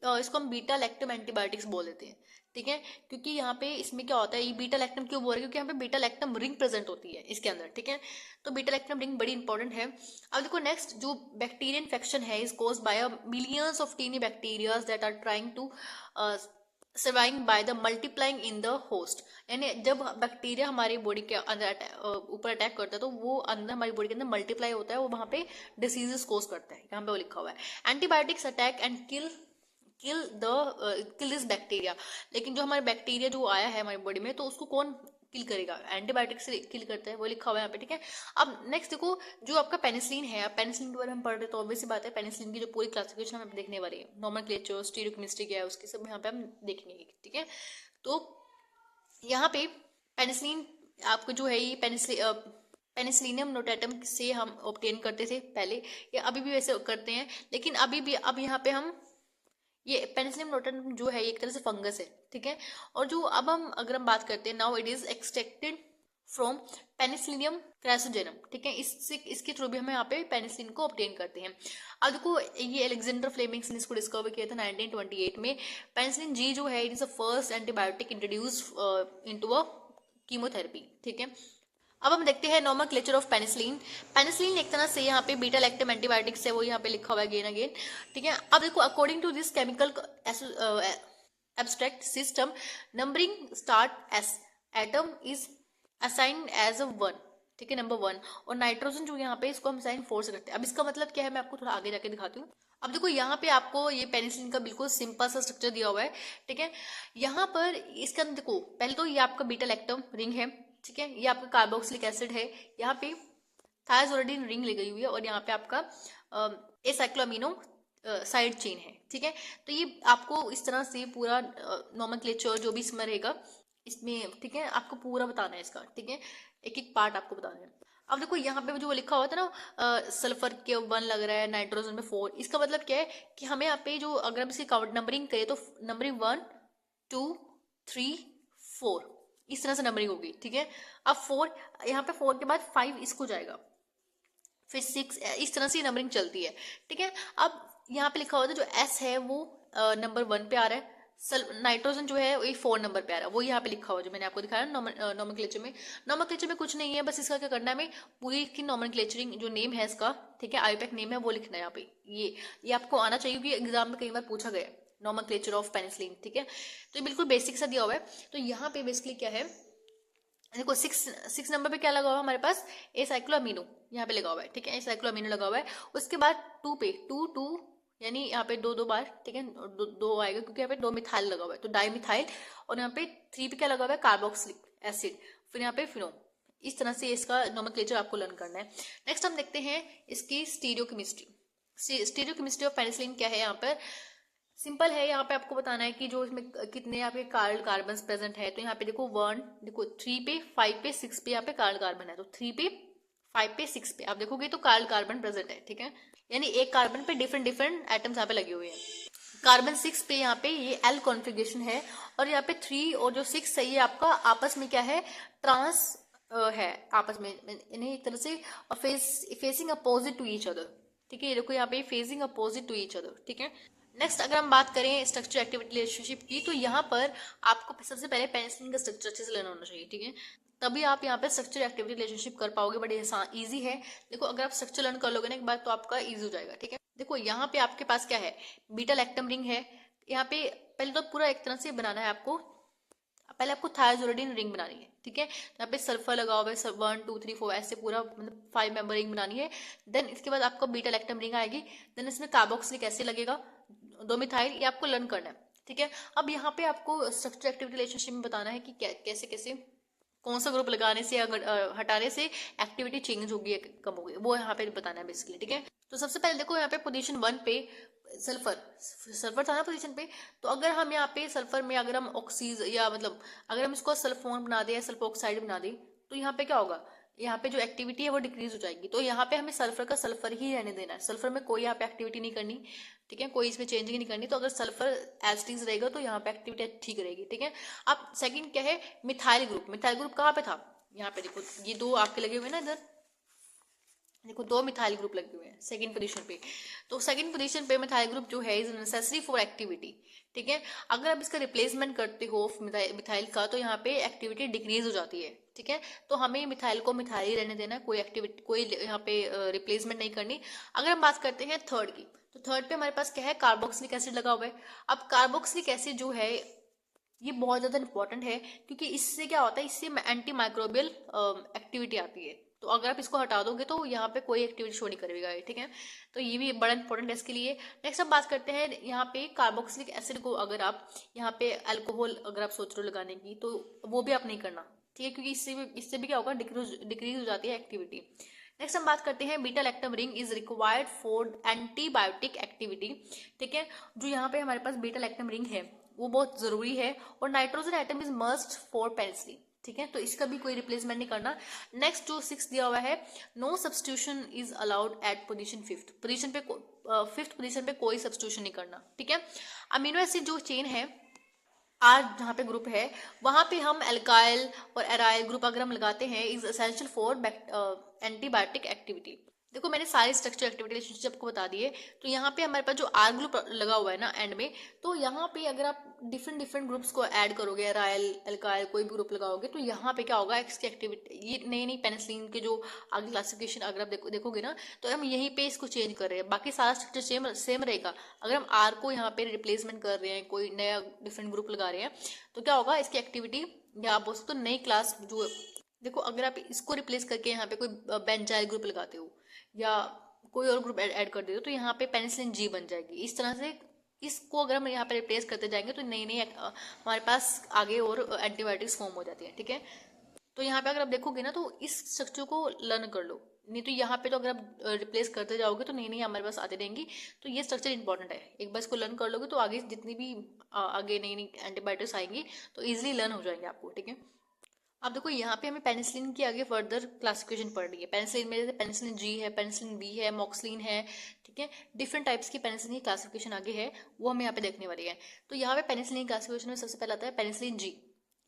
इसको हम बीटा लैक्टम एंटीबायोटिक्स बोल देते हैं, ठीक है। क्योंकि यहाँ पे इसमें क्या होता है, ये बीटा लैक्टम क्यों बोल रहे हैं, क्योंकि यहाँ पे बीटा लैक्टम रिंग प्रेजेंट होती है इसके अंदर, ठीक है। तो बीटा लैक्टम रिंग बड़ी इंपॉर्टेंट है। अब देखो नेक्स्ट, जो बैक्टीरियल इन्फेक्शन है is caused by a millions of tiny bacterias that are trying to serving by the multiplying in the host. यानी जब बैक्टीरिया हमारी बॉडी के अंदर ऊपर अटैक करता है तो वो अंदर हमारी बॉडी के अंदर मल्टीप्लाई होता है, वो वहां पे डिसीजेस कोज करता है, यहाँ पे वो लिखा हुआ है antibiotics attack and kill this bacteria. लेकिन जो हमारे बैक्टीरिया जो आया है हमारी बॉडी में, तो उसको कौन किल करेगा, एंटीबायोटिक से किल करता है, वो लिखा हुआ है यहाँ पे, ठीक है। अब नेक्स्ट देखो, जो आपका पेनिसिलिन है, पेनिसिलिन के बारे में हम पढ़ रहे तो ऑब्वियस सी बात है, पेनिसिलिन की जो पूरी क्लासिफिकेशन हम देखने वाले हैं, नोमेनक्लेचर, स्टीरियोकेमिस्ट्री क्या है उसकी सब यहाँ पे हम देखेंगे, ठीक है। तो यहाँ पे पेनिसिलिन आपको जो है ये पेनिसिलिनम नोटेटम से हम ऑब्टेन करते थे पहले, या अभी भी वैसे करते हैं, लेकिन अभी भी अब यहाँ पे हम ये पेनिसिलियम नोटेटम जो है एक तरह से फंगस है, ठीक है। और जो अब हम अगर हम बात करते हैं, now it is extracted from Penicillium chrysogenum, ठीक है। इसके थ्रू भी हम यहाँ पे पेनिसिलिन को ऑब्टेन करते हैं। अब देखो ये अलेक्जेंडर फ्लेमिंग्स ने इसको डिस्कवर किया था 1928 में। पेनिसिलिन जी जो है it is the first antibiotic introduce into a chemotherapy, ठीक है। अब हम देखते हैं नोमेनक्लेचर ऑफ पेनिसिलिन। पेनिसिलिन एक तरह से यहाँ पे बीटा लैक्टम एंटीबायोटिक्स है, वो यहाँ पे लिखा हुआ है अगेन अगेन, ठीक है। अब देखो according to this chemical abstract system, numbering starts atom is assigned as a 1, ठीक है, नंबर 1, और नाइट्रोजन जो यहाँ पे इसको हम साइन 4 से करते हैं। अब इसका मतलब क्या है, मैं आपको थोड़ा आगे जाके दिखाती हूँ। अब देखो यहाँ पे आपको ये पेनिसिलिन का बिल्कुल सिंपल सा स्ट्रक्चर दिया हुआ है, ठीक है। यहाँ पर इसके अंदर देखो, पहले तो ये आपका बीटा लैक्टम रिंग है, ठीक है, ये आपका कार्बोक्सिलिक एसिड है, यहाँ पे थायाजोलिडीन रिंग लगी हुई है, और यहाँ पे आपका एसाइक्लोअमीनो साइड चेन है, ठीक है। तो ये आपको इस तरह से पूरा नोमेनक्लेचर जो भी इसमें रहेगा इसमें, ठीक है, आपको पूरा बताना है इसका, ठीक है, एक एक पार्ट आपको बताना है। अब देखो यहाँ पे जो लिखा हुआ था ना, सल्फर के 1 लग रहा है, नाइट्रोजन में 4, इसका मतलब क्या है कि हमें यहाँ पे जो अगर हम इसकी काउंट नंबरिंग करें तो नंबरिंग 1 2 3 4 इस तरह से नंबरिंग होगी, ठीक है। अब 4 यहाँ पे 4 के बाद 5 इसको जाएगा, फिर 6, इस तरह से नंबरिंग चलती है, ठीक है। अब यहाँ पे लिखा हुआ था जो एस है वो नंबर 1 पे आ रहा है, नाइट्रोजन जो है वो 4 नंबर पे आ रहा है, वो यहाँ पे लिखा हुआ जो मैंने आपको दिखाया नोमेनक्लेचर में। नोमेनक्लेचर में कुछ नहीं है, बस इसका क्या करना है, हमें पूरी की नोमेनक्लेचरिंग जो नेम है इसका, ठीक है, आईयूपैक नेम है वो लिखना है यहाँ पे। ये आपको आना चाहिए क्योंकि एग्जाम में कई बार पूछा गया है, नोमेनक्लेचर ऑफ पेनिसिलिन, ठीक है। तो ये बिल्कुल बेसिक सा दिया हुआ है। तो यहाँ पे बेसिकली क्या है, देखो 6 नंबर पे क्या लगा हुआ है हमारे पास, ए साइक्लोअमीनो यहाँ पे लगा हुआ है, ठीक है, ए साइक्लोअमीनो लगा हुआ है। उसके बाद 2 पे 2 यानी यहाँ पे 2 बार, ठीक है, 2 आएगा क्योंकि यहाँ पे 2 मिथाइल लगा हुआ है, तो डाइमिथाइल। और यहाँ पे 3 पे क्या लगा हुआ है, कार्बोक्सिलिक एसिड, फिर यहाँ पे फिनो। इस तरह से इसका नोमेनक्लेचर आपको लर्न करना है। नेक्स्ट हम देखते हैं इसकी स्टीरियोकेमिस्ट्री। स्टीरियोकेमिस्ट्री ऑफ पेनिसिलिन क्या है, यहाँ पर सिंपल है। यहाँ पे आपको बताना है कि जो इसमें कितने यहाँ पे कार्बन प्रेजेंट है। तो यहाँ पे देखो 1, देखो 3 पे 5 पे 6 पे यहाँ पे कार्बन है, तो 3 पे 5 पे 6 पे आप देखोगे तो कार्बन प्रेजेंट है, ठीक है। यानी एक कार्बन पे डिफरेंट एटम्स यहाँ पे लगे हुए हैं। कार्बन 6 पे यहाँ पे ये एल कॉन्फ़िगरेशन है, और यहाँ पे 3 और जो 6 है ये आपका आपस में क्या है, ट्रांस है आपस में, इन्हें एक तरह से facing opposite to each other, ठीक है। ये देखो यहाँ पे facing opposite to each other, ठीक है। नेक्स्ट अगर हम बात करें स्ट्रक्चर एक्टिविटी रिलेशनशिप की, तो यहाँ पर आपको सबसे पहले पेनिसिलिन का स्ट्रक्चर अच्छे से लर्न होना चाहिए, ठीक है, तभी आप यहाँ पे स्ट्रक्चर एक्टिविटी रिलेशनशिप कर पाओगे। बड़े इजी है। देखो अगर आप स्ट्रक्चर लर्न कर लोगे ना एक बार, तो आपका इजी हो जाएगा, ठीक है। देखो यहाँ पे आपके पास क्या है, बीटा लैक्टम रिंग है। यहाँ पे पहले तो पूरा एक तरह से बनाना है आपको, पहले आपको थायाजोलिडीन रिंग बनानी है, ठीक है। यहाँ पे सल्फर लगा हुआ है, 1 2 3 4 ऐसे पूरा मतलब 5 मेंबर रिंग बनानी है। देन इसके बाद आपको बीटा लैक्टम रिंग आएगी, देन इसमें कार्बोक्सिलिक एसिड लगेगा, 2 मिथाइल, ये आपको लर्न करना है, ठीक है। अब यहाँ पे आपको स्ट्रक्चर एक्टिविटी रिलेशनशिप में बताना है कि कैसे कैसे कौन सा ग्रुप लगाने से या हटाने से एक्टिविटी चेंज होगी कम होगी, वो यहाँ पे बताना है बेसिकली, ठीक है। तो सबसे पहले देखो यहाँ पे पोजीशन 1 पे सल्फर था ना पोजीशन पे, तो अगर हम यहाँ पे सल्फर में अगर हम ऑक्सीज या मतलब अगर हम इसको सल्फोन बना दें या सल्फर ऑक्साइड बना दें, तो यहाँ पे क्या होगा, यहाँ पे जो एक्टिविटी है वो डिक्रीज हो जाएगी। तो यहाँ पे हमें सल्फर का सल्फर ही रहने देना है, सल्फर में कोई यहाँ पे एक्टिविटी नहीं करनी, ठीक है, कोई इसमें चेंजिंग नहीं करनी। तो अगर सल्फर एज इट इज रहेगा तो यहाँ पे एक्टिविटी ठीक रहेगी, ठीक है। अब सेकंड क्या है, मिथाइल ग्रुप कहाँ पे था, यहाँ पे देखो ये 2 आपके लगे हुए ना इधर, देखो 2 मिथाइल ग्रुप लगे हुए हैं सेकंड पोजीशन पे। तो सेकंड पोजीशन पे मिथाइल ग्रुप जो है इज नेसेसरी फॉर एक्टिविटी, ठीक है। अगर आप इसका रिप्लेसमेंट करते हो मिथाइल का तो यहाँ पे एक्टिविटी डिक्रीज हो जाती है, ठीक है। तो हमें मिथाइल को मिथाइल ही रहने देना, कोई एक्टिविटी कोई यहाँ पे रिप्लेसमेंट नहीं करनी। अगर हम बात करते हैं थर्ड की, तो थर्ड पे हमारे पास क्या है, कार्बोक्सिलिक एसिड लगा हुआ है। अब कार्बोक्सिलिक एसिड जो है ये बहुत ज़्यादा इंपॉर्टेंट है, क्योंकि इससे क्या होता है, इससे एंटी माइक्रोबियल एक्टिविटी आती है। तो अगर आप इसको हटा दोगे तो यहाँ पे कोई एक्टिविटी शो नहीं करेगा, ठीक है। तो ये भी बड़ा इंपॉर्टेंट है इसके लिए। नेक्स्ट हम बात करते हैं यहाँ पे कार्बोक्सिलिक एसिड को, अगर आप यहाँ पे अल्कोहल अगर आप सोच रहे हो लगाने की तो वो भी आप नहीं करना, ठीक है, क्योंकि इससे भी क्या होगा, डिक्रीज हो जाती है एक्टिविटी। नेक्स्ट हम बात करते हैं beta lactam ring is required for antibiotic activity, ठीक है। जो यहाँ पे हमारे पास बीटा लैक्टम रिंग है वो बहुत जरूरी है। और nitrogen atom is must for penicillin, ठीक है, तो इसका भी कोई रिप्लेसमेंट नहीं करना। नेक्स्ट जो 6 दिया हुआ है, no substitution is allowed at position fifth position पे कोई सब्स्टिट्यूशन नहीं करना, ठीक है। अमीनो एसिड जो चेन है आज जहाँ पे ग्रुप है वहां पे हम एल्काइल और एराइल ग्रुप अगर हम लगाते हैं is essential for antibiotic activity. देखो मैंने सारे स्ट्रक्चर एक्टिविटी रिलेशनशिप आपको बता दिए। तो यहाँ पे हमारे पास जो आर ग्रुप लगा हुआ है ना एंड में, तो यहाँ पे अगर आप डिफरेंट ग्रुप्स को ऐड करोगे, एराइल एल्काइल कोई भी ग्रुप लगाओगे, तो यहाँ पे क्या होगा, इसकी एक्टिविटी ये नई पेनिसिलिन के जो आगे क्लासिफिकेशन अगर आप देखोगे ना, तो हम यहीं पे इसको चेंज कर रहे हैं, बाकी सारा स्ट्रक्चर सेम रहेगा। अगर हम आर को यहाँ पे रिप्लेसमेंट कर रहे हैं, कोई नया डिफरेंट ग्रुप लगा रहे हैं, तो क्या होगा, इसकी एक्टिविटी या आप बोल सकते हो नई क्लास जो, देखो अगर आप इसको रिप्लेस करके यहाँ पे कोई बेंजाइल ग्रुप लगाते हो या कोई और ग्रुप ऐड कर देते हो, तो यहाँ पे पेनिसिलिन जी बन जाएगी। इस तरह से इसको अगर हम यहाँ पे रिप्लेस करते जाएंगे तो नई नई हमारे पास आगे और एंटीबायोटिक्स फॉर्म हो जाती है, ठीक है। तो यहाँ पे अगर आप देखोगे ना तो इस स्ट्रक्चर को लर्न कर लो, नहीं तो यहाँ पे तो अगर आप रिप्लेस करते जाओगे तो नई नई हमारे पास आती रहेंगी। तो ये स्ट्रक्चर इंपॉर्टेंट है, एक बार इसको लर्न कर लोगे तो आगे जितनी भी आगे नई नई एंटीबायोटिक्स आएंगी तो ईजिली लर्न हो जाएंगे आपको, ठीक है। अब देखो यहाँ पे हमें पेनिसिलिन की आगे फर्दर क्लासिफिकेशन पढ़ रही है। पेनिसिलिन में जैसे पेनिसिलिन जी है, पेनिसिलिन बी है, मॉक्सलिन है, ठीक है। डिफरेंट टाइप्स की पेनिसिलिन की क्लासिफिकेशन आगे है, वो हमें यहाँ पे देखने वाली है। तो यहाँ पे पेनिसिलिन क्लासिफिकेशन में सबसे पहले आता है पेनिसिलिन जी।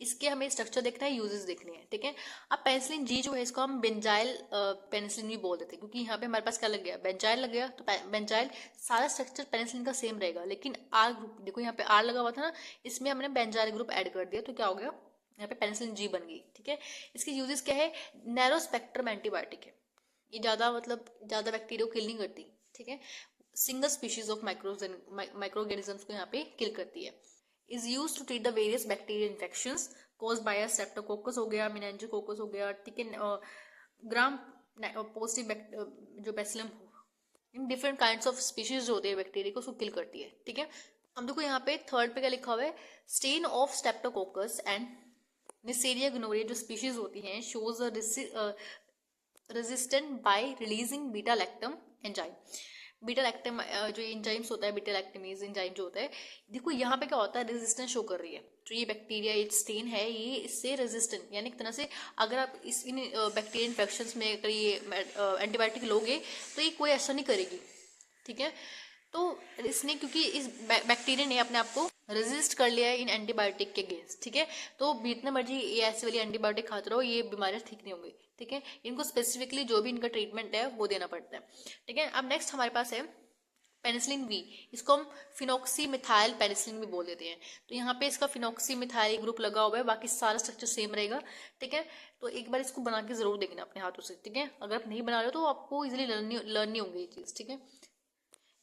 इसके हमें स्ट्रक्चर देखना है, यूजेस देखने हैं, ठीक है। अब पेनिसिलिन जी जो है इसको हम बेंजाइल पेनिसिलिन भी बोल देते हैं, क्योंकि यहाँ पे हमारे पास क्या लग गया, बेंजाइल लग गया। तो बेंजाइल सारा स्ट्रक्चर पेनिसिलिन का सेम रहेगा, लेकिन आर ग्रुप देखो यहाँ पे आर लगा हुआ था ना, इसमें हमने बेंजाइल ग्रुप ऐड कर दिया, तो क्या हो गया, यहाँ पे पेनिसिलिन जी बन गई, ठीक है। इसकी यूजेस क्या है, नैरो स्पेक्ट्रम एंटीबायोटिक है, ये ज्यादा बैक्टीरिया को किल नहीं करती, ठीक है। सिंगल स्पीशीज ऑफ माइक्रोऑर्गेनिजम्स को यहाँ पे किल करती है। Is use to treat the various bacterial infections caused by a streptococcus हो गया, मेनिंजोकोकस हो गया, ठीक है, ग्राम पॉजिटिव जो bacillum in different kinds of species जो होते हैं बैक्टीरिया को उसको किल करती है, ठीक है। अब देखो यहाँ पे थर्ड पे क्या लिखा हुआ है, strain of streptococcus and Neisseria gonorrhoea जो स्पीशीज होती हैं shows resistant by releasing beta lactam enzyme. Beta lactam जो एंजाइम्स होता है, बीटा लैक्टमेज एंजाइम जो होता है, देखो यहाँ पे क्या होता है, रेजिस्टेंस शो कर रही है। जो ये बैक्टीरिया ये स्टेन है ये इससे रेजिस्टेंट, यानी एक तरह से अगर आप इन बैक्टीरिया इन्फेक्शंस में अगर ये एंटीबायोटिक लोगे तो ये कोई असर नहीं करेगी, ठीक है। तो इसने क्योंकि इस बैक्टीरिया ने अपने आप को रेजिस्ट कर लिया है इन एंटीबायोटिक के अगेंस्ट, ठीक है। तो जितना मर्जी ये ऐसे वाली एंटीबायोटिक खाते रहो ये बीमारियां ठीक नहीं होंगी, ठीक है। इनको स्पेसिफिकली जो भी इनका ट्रीटमेंट है वो देना पड़ता है, ठीक है। अब नेक्स्ट हमारे पास है पेनिसिलिन वी, इसको हम फिनॉक्सी मिथाइल पेनिसिलिन भी बोल देते हैं। तो यहाँ पे इसका फिनॉक्सी मिथाइल ग्रुप लगा हुआ है, बाकी सारा स्ट्रक्चर सेम रहेगा, ठीक है। तो एक बार इसको बना के जरूर देखना अपने हाथों से, ठीक है। अगर आप नहीं बना रहे हो तो आपको इजिली लर्न नहीं होंगी ये चीज, ठीक है।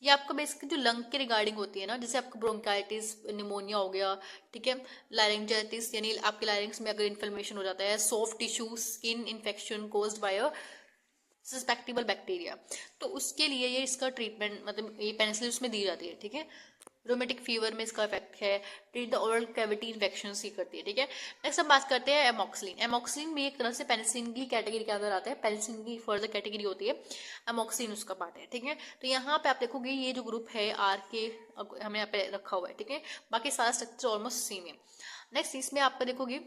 ये आपका बेसिकली जो लंग के रिगार्डिंग होती है ना, जैसे आपको ब्रोंकाइटिस निमोनिया हो गया, ठीक है, लारिंजाइटिस यानी आपके लारिंग्स में अगर इन्फ्लेमेशन हो जाता है, soft tissue skin infection caused by a suspectable bacteria, तो उसके लिए ये इसका ट्रीटमेंट मतलब ये पेनिसिलिन उसमें दी जाती है, ठीक है। रोमेटिक फीवर में इसका इफेक्ट है, treat the oral cavity infection ही करती है, ठीक है। नेक्स्ट हम बात करते हैं एमॉक्सिलिन। एमॉक्सिलिन भी एक तरह से पेनिसिलिन की कैटेगरी के अंदर आता है, पेनिसिलिन की फर्दर कैटेगरी होती है, एमॉक्सिलिन उसका पार्ट है, ठीक है। तो यहाँ पे आप देखोगे ये जो ग्रुप है आर के हमें यहाँ पे रखा हुआ है, ठीक है। बाकी सारा स्ट्रक्चर ऑलमोस्ट सेम है। नेक्स्ट इसमें आपका देखोगे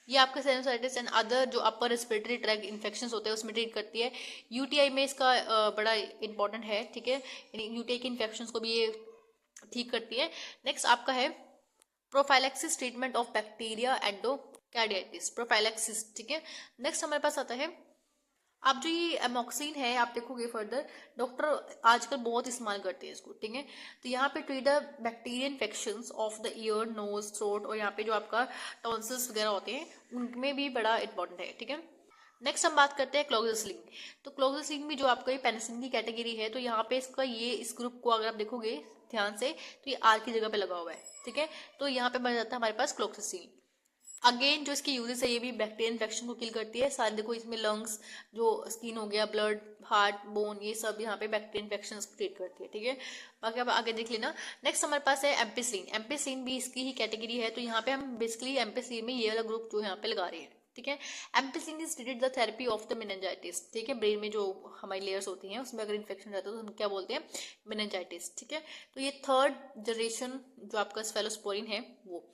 ये आपका साइनोसाइटिस एंड अदर जो अपर रेस्पिरेटरी ट्रैक इन्फेक्शंस होते हैं उसमें ट्रीट करती है। यूटीआई में इसका बड़ा इंपॉर्टेंट है, ठीक है, यानी यूटीआई के इन्फेक्शंस को भी ये ठीक करती है। नेक्स्ट आपका है prophylaxis treatment of bacteria endocarditis, prophylaxis, ठीक है। नेक्स्ट हमारे पास आता है आप जो ये एमोक्सिन है आप देखोगे फर्दर डॉक्टर आजकल बहुत इस्तेमाल करते हैं इसको, ठीक है। तो यहाँ पे treat the bacterial infections of the ear, nose, throat, और यहाँ पे जो आपका टॉन्सिल्स वगैरह होते हैं उनमें भी बड़ा इंपॉर्टेंट है, ठीक है। नेक्स्ट हम बात करते हैं क्लोक्सासिलिन। तो क्लोक्सासिलिन भी जो आपका ये पेनिसिलिन की कैटेगरी है, तो यहाँ पे इसका ये इस ग्रुप को अगर आप देखोगे ध्यान से तो ये आर की जगह पे लगा हुआ है, ठीक है। तो यहाँ पे बन जाता है हमारे पास क्लोक्सासिलिन। अगेन जो इसकी यूजेस है ये भी बैक्टीरियल इन्फेक्शन को किल करती है। सारे देखो इसमें लंग्स, जो स्किन हो गया, ब्लड, हार्ट, बोन, ये सब यहाँ पे बैक्टीरियल इन्फेक्शन को ट्रीट करती है, ठीक है। बाकी आप आगे देख लेना। नेक्स्ट हमारे पास है एम्पिसिलिन। एम्पिसिलिन भी इसकी ही कैटेगरी है, तो यहाँ पे हम बेसिकली एम्पिसिलिन में ये वाला ग्रुप जो यहाँ पे लगा रहे हैं, ठीक है। Ampicillin is treated the therapy of the meningitis, ठीक है। ब्रेन में जो हमारी लेयर्स होती हैं उसमें अगर इन्फेक्शन रहता है तो हम क्या बोलते हैं, मेनिंजाइटिस, ठीक है। तो ये थर्ड जनरेशन जो आपका सेफेलोस्पोरिन है वो,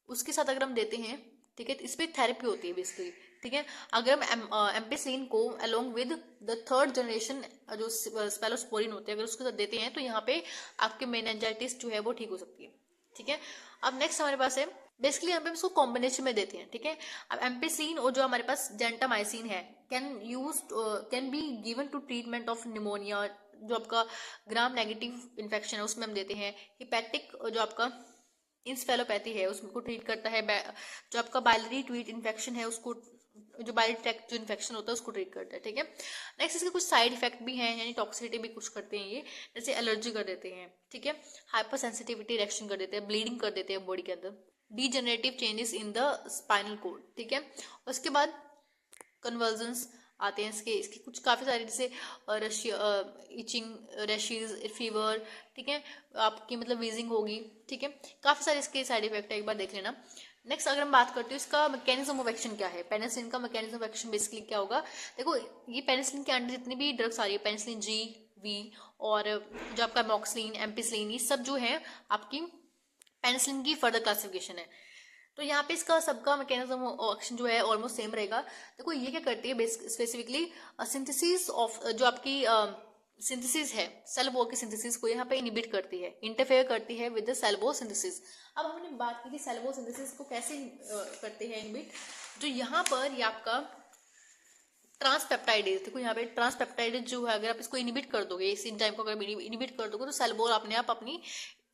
उसके साथ अगर हम देते हैं, ठीक है, तो इस पर थेरेपी होती है बेसिकली, ठीक है। अगर हम एम्पिसिलिन को along with the third generation जो स्पेलोस्पोरिन होते हैं अगर उसके साथ देते हैं तो यहाँ पे आपके मेनिंजाइटिस जो है वो ठीक हो सकती है, ठीक है। अब नेक्स्ट हमारे पास है बेसिकली हम इसको कॉम्बिनेशन में देते हैं, ठीक है। अब एम्पिसिलिन और जो हमारे पास जेंटामाइसिन है can be given to treatment of pneumonia, जो आपका ग्राम नेगेटिव इन्फेक्शन है उसमें हम देते हैं। हिपैटिक जो आपका इंसेफेलोपैथी है उसको ट्रीट करता है। जो आपका बाइलरी ट्यूब इन्फेक्शन है उसको, जो बाइलरी ट्रैक्ट जो इन्फेक्शन होता है उसको ट्रीट करता है, ठीक है। नेक्स्ट इसके कुछ साइड इफेक्ट भी हैं, यानी टॉक्सिसिटी भी कुछ करते हैं ये, जैसे एलर्जी कर देते हैं, ठीक है, हाइपर सेंसिटिविटी रिएक्शन कर देते हैं, ब्लीडिंग कर देते हैं बॉडी के अंदर, degenerative changes in the spinal cord, ठीक है। उसके बाद कन्वर्जन्स आते हैं इसके कुछ काफ़ी सारे, जैसे इचिंग, रैशेज, फीवर, ठीक है, आपकी मतलब वीजिंग होगी, ठीक है। काफ़ी सारे इसके साइड इफेक्ट है, एक बार देख लेना। नेक्स्ट अगर हम बात करते हैं इसका मैकेनिज्म ऑफ एक्शन क्या है, पेनिसिलिन का मैकेनिज्म ऑफ एक्शन बेसिकली क्या होगा। देखो ये पेनिसिलिन के अंडर जितनी भी ड्रग्स आ रही है, पेनिसिलिन जी, वी, और जो आपका एमोक्सिलिन, एम्पिसिलिन, ये सब जो है आपकी पेनिसिलिन की फर्दर क्लासिफिकेशन है। तो यहाँ पे इसका सबका मैकेनिज्म एक्शन जो है ऑलमोस्ट सेम रहेगा। देखो ये क्या करती है स्पेसिफिकली सिंथेसिस ऑफ, जो आपकी सिंथेसिस है सेल वॉल की सिंथेसिस को यहाँ पे इनिबिट करती है, इंटरफेयर करती है with the cell wall synthesis. अब हमने बात की थी सेल वॉल सिंथेसिस को कैसे करते हैं इनिबिट, जो यहाँ पर ये आपका ट्रांसपेप्टाइडेज, देखो यहाँ पे ट्रांसपेप्टाइडेज जो है अगर आप इसको इनिबिट कर दोगे, इस एंजाइम को अगर इनिबिट कर दोगे तो सेल वॉल अपने आप अपनी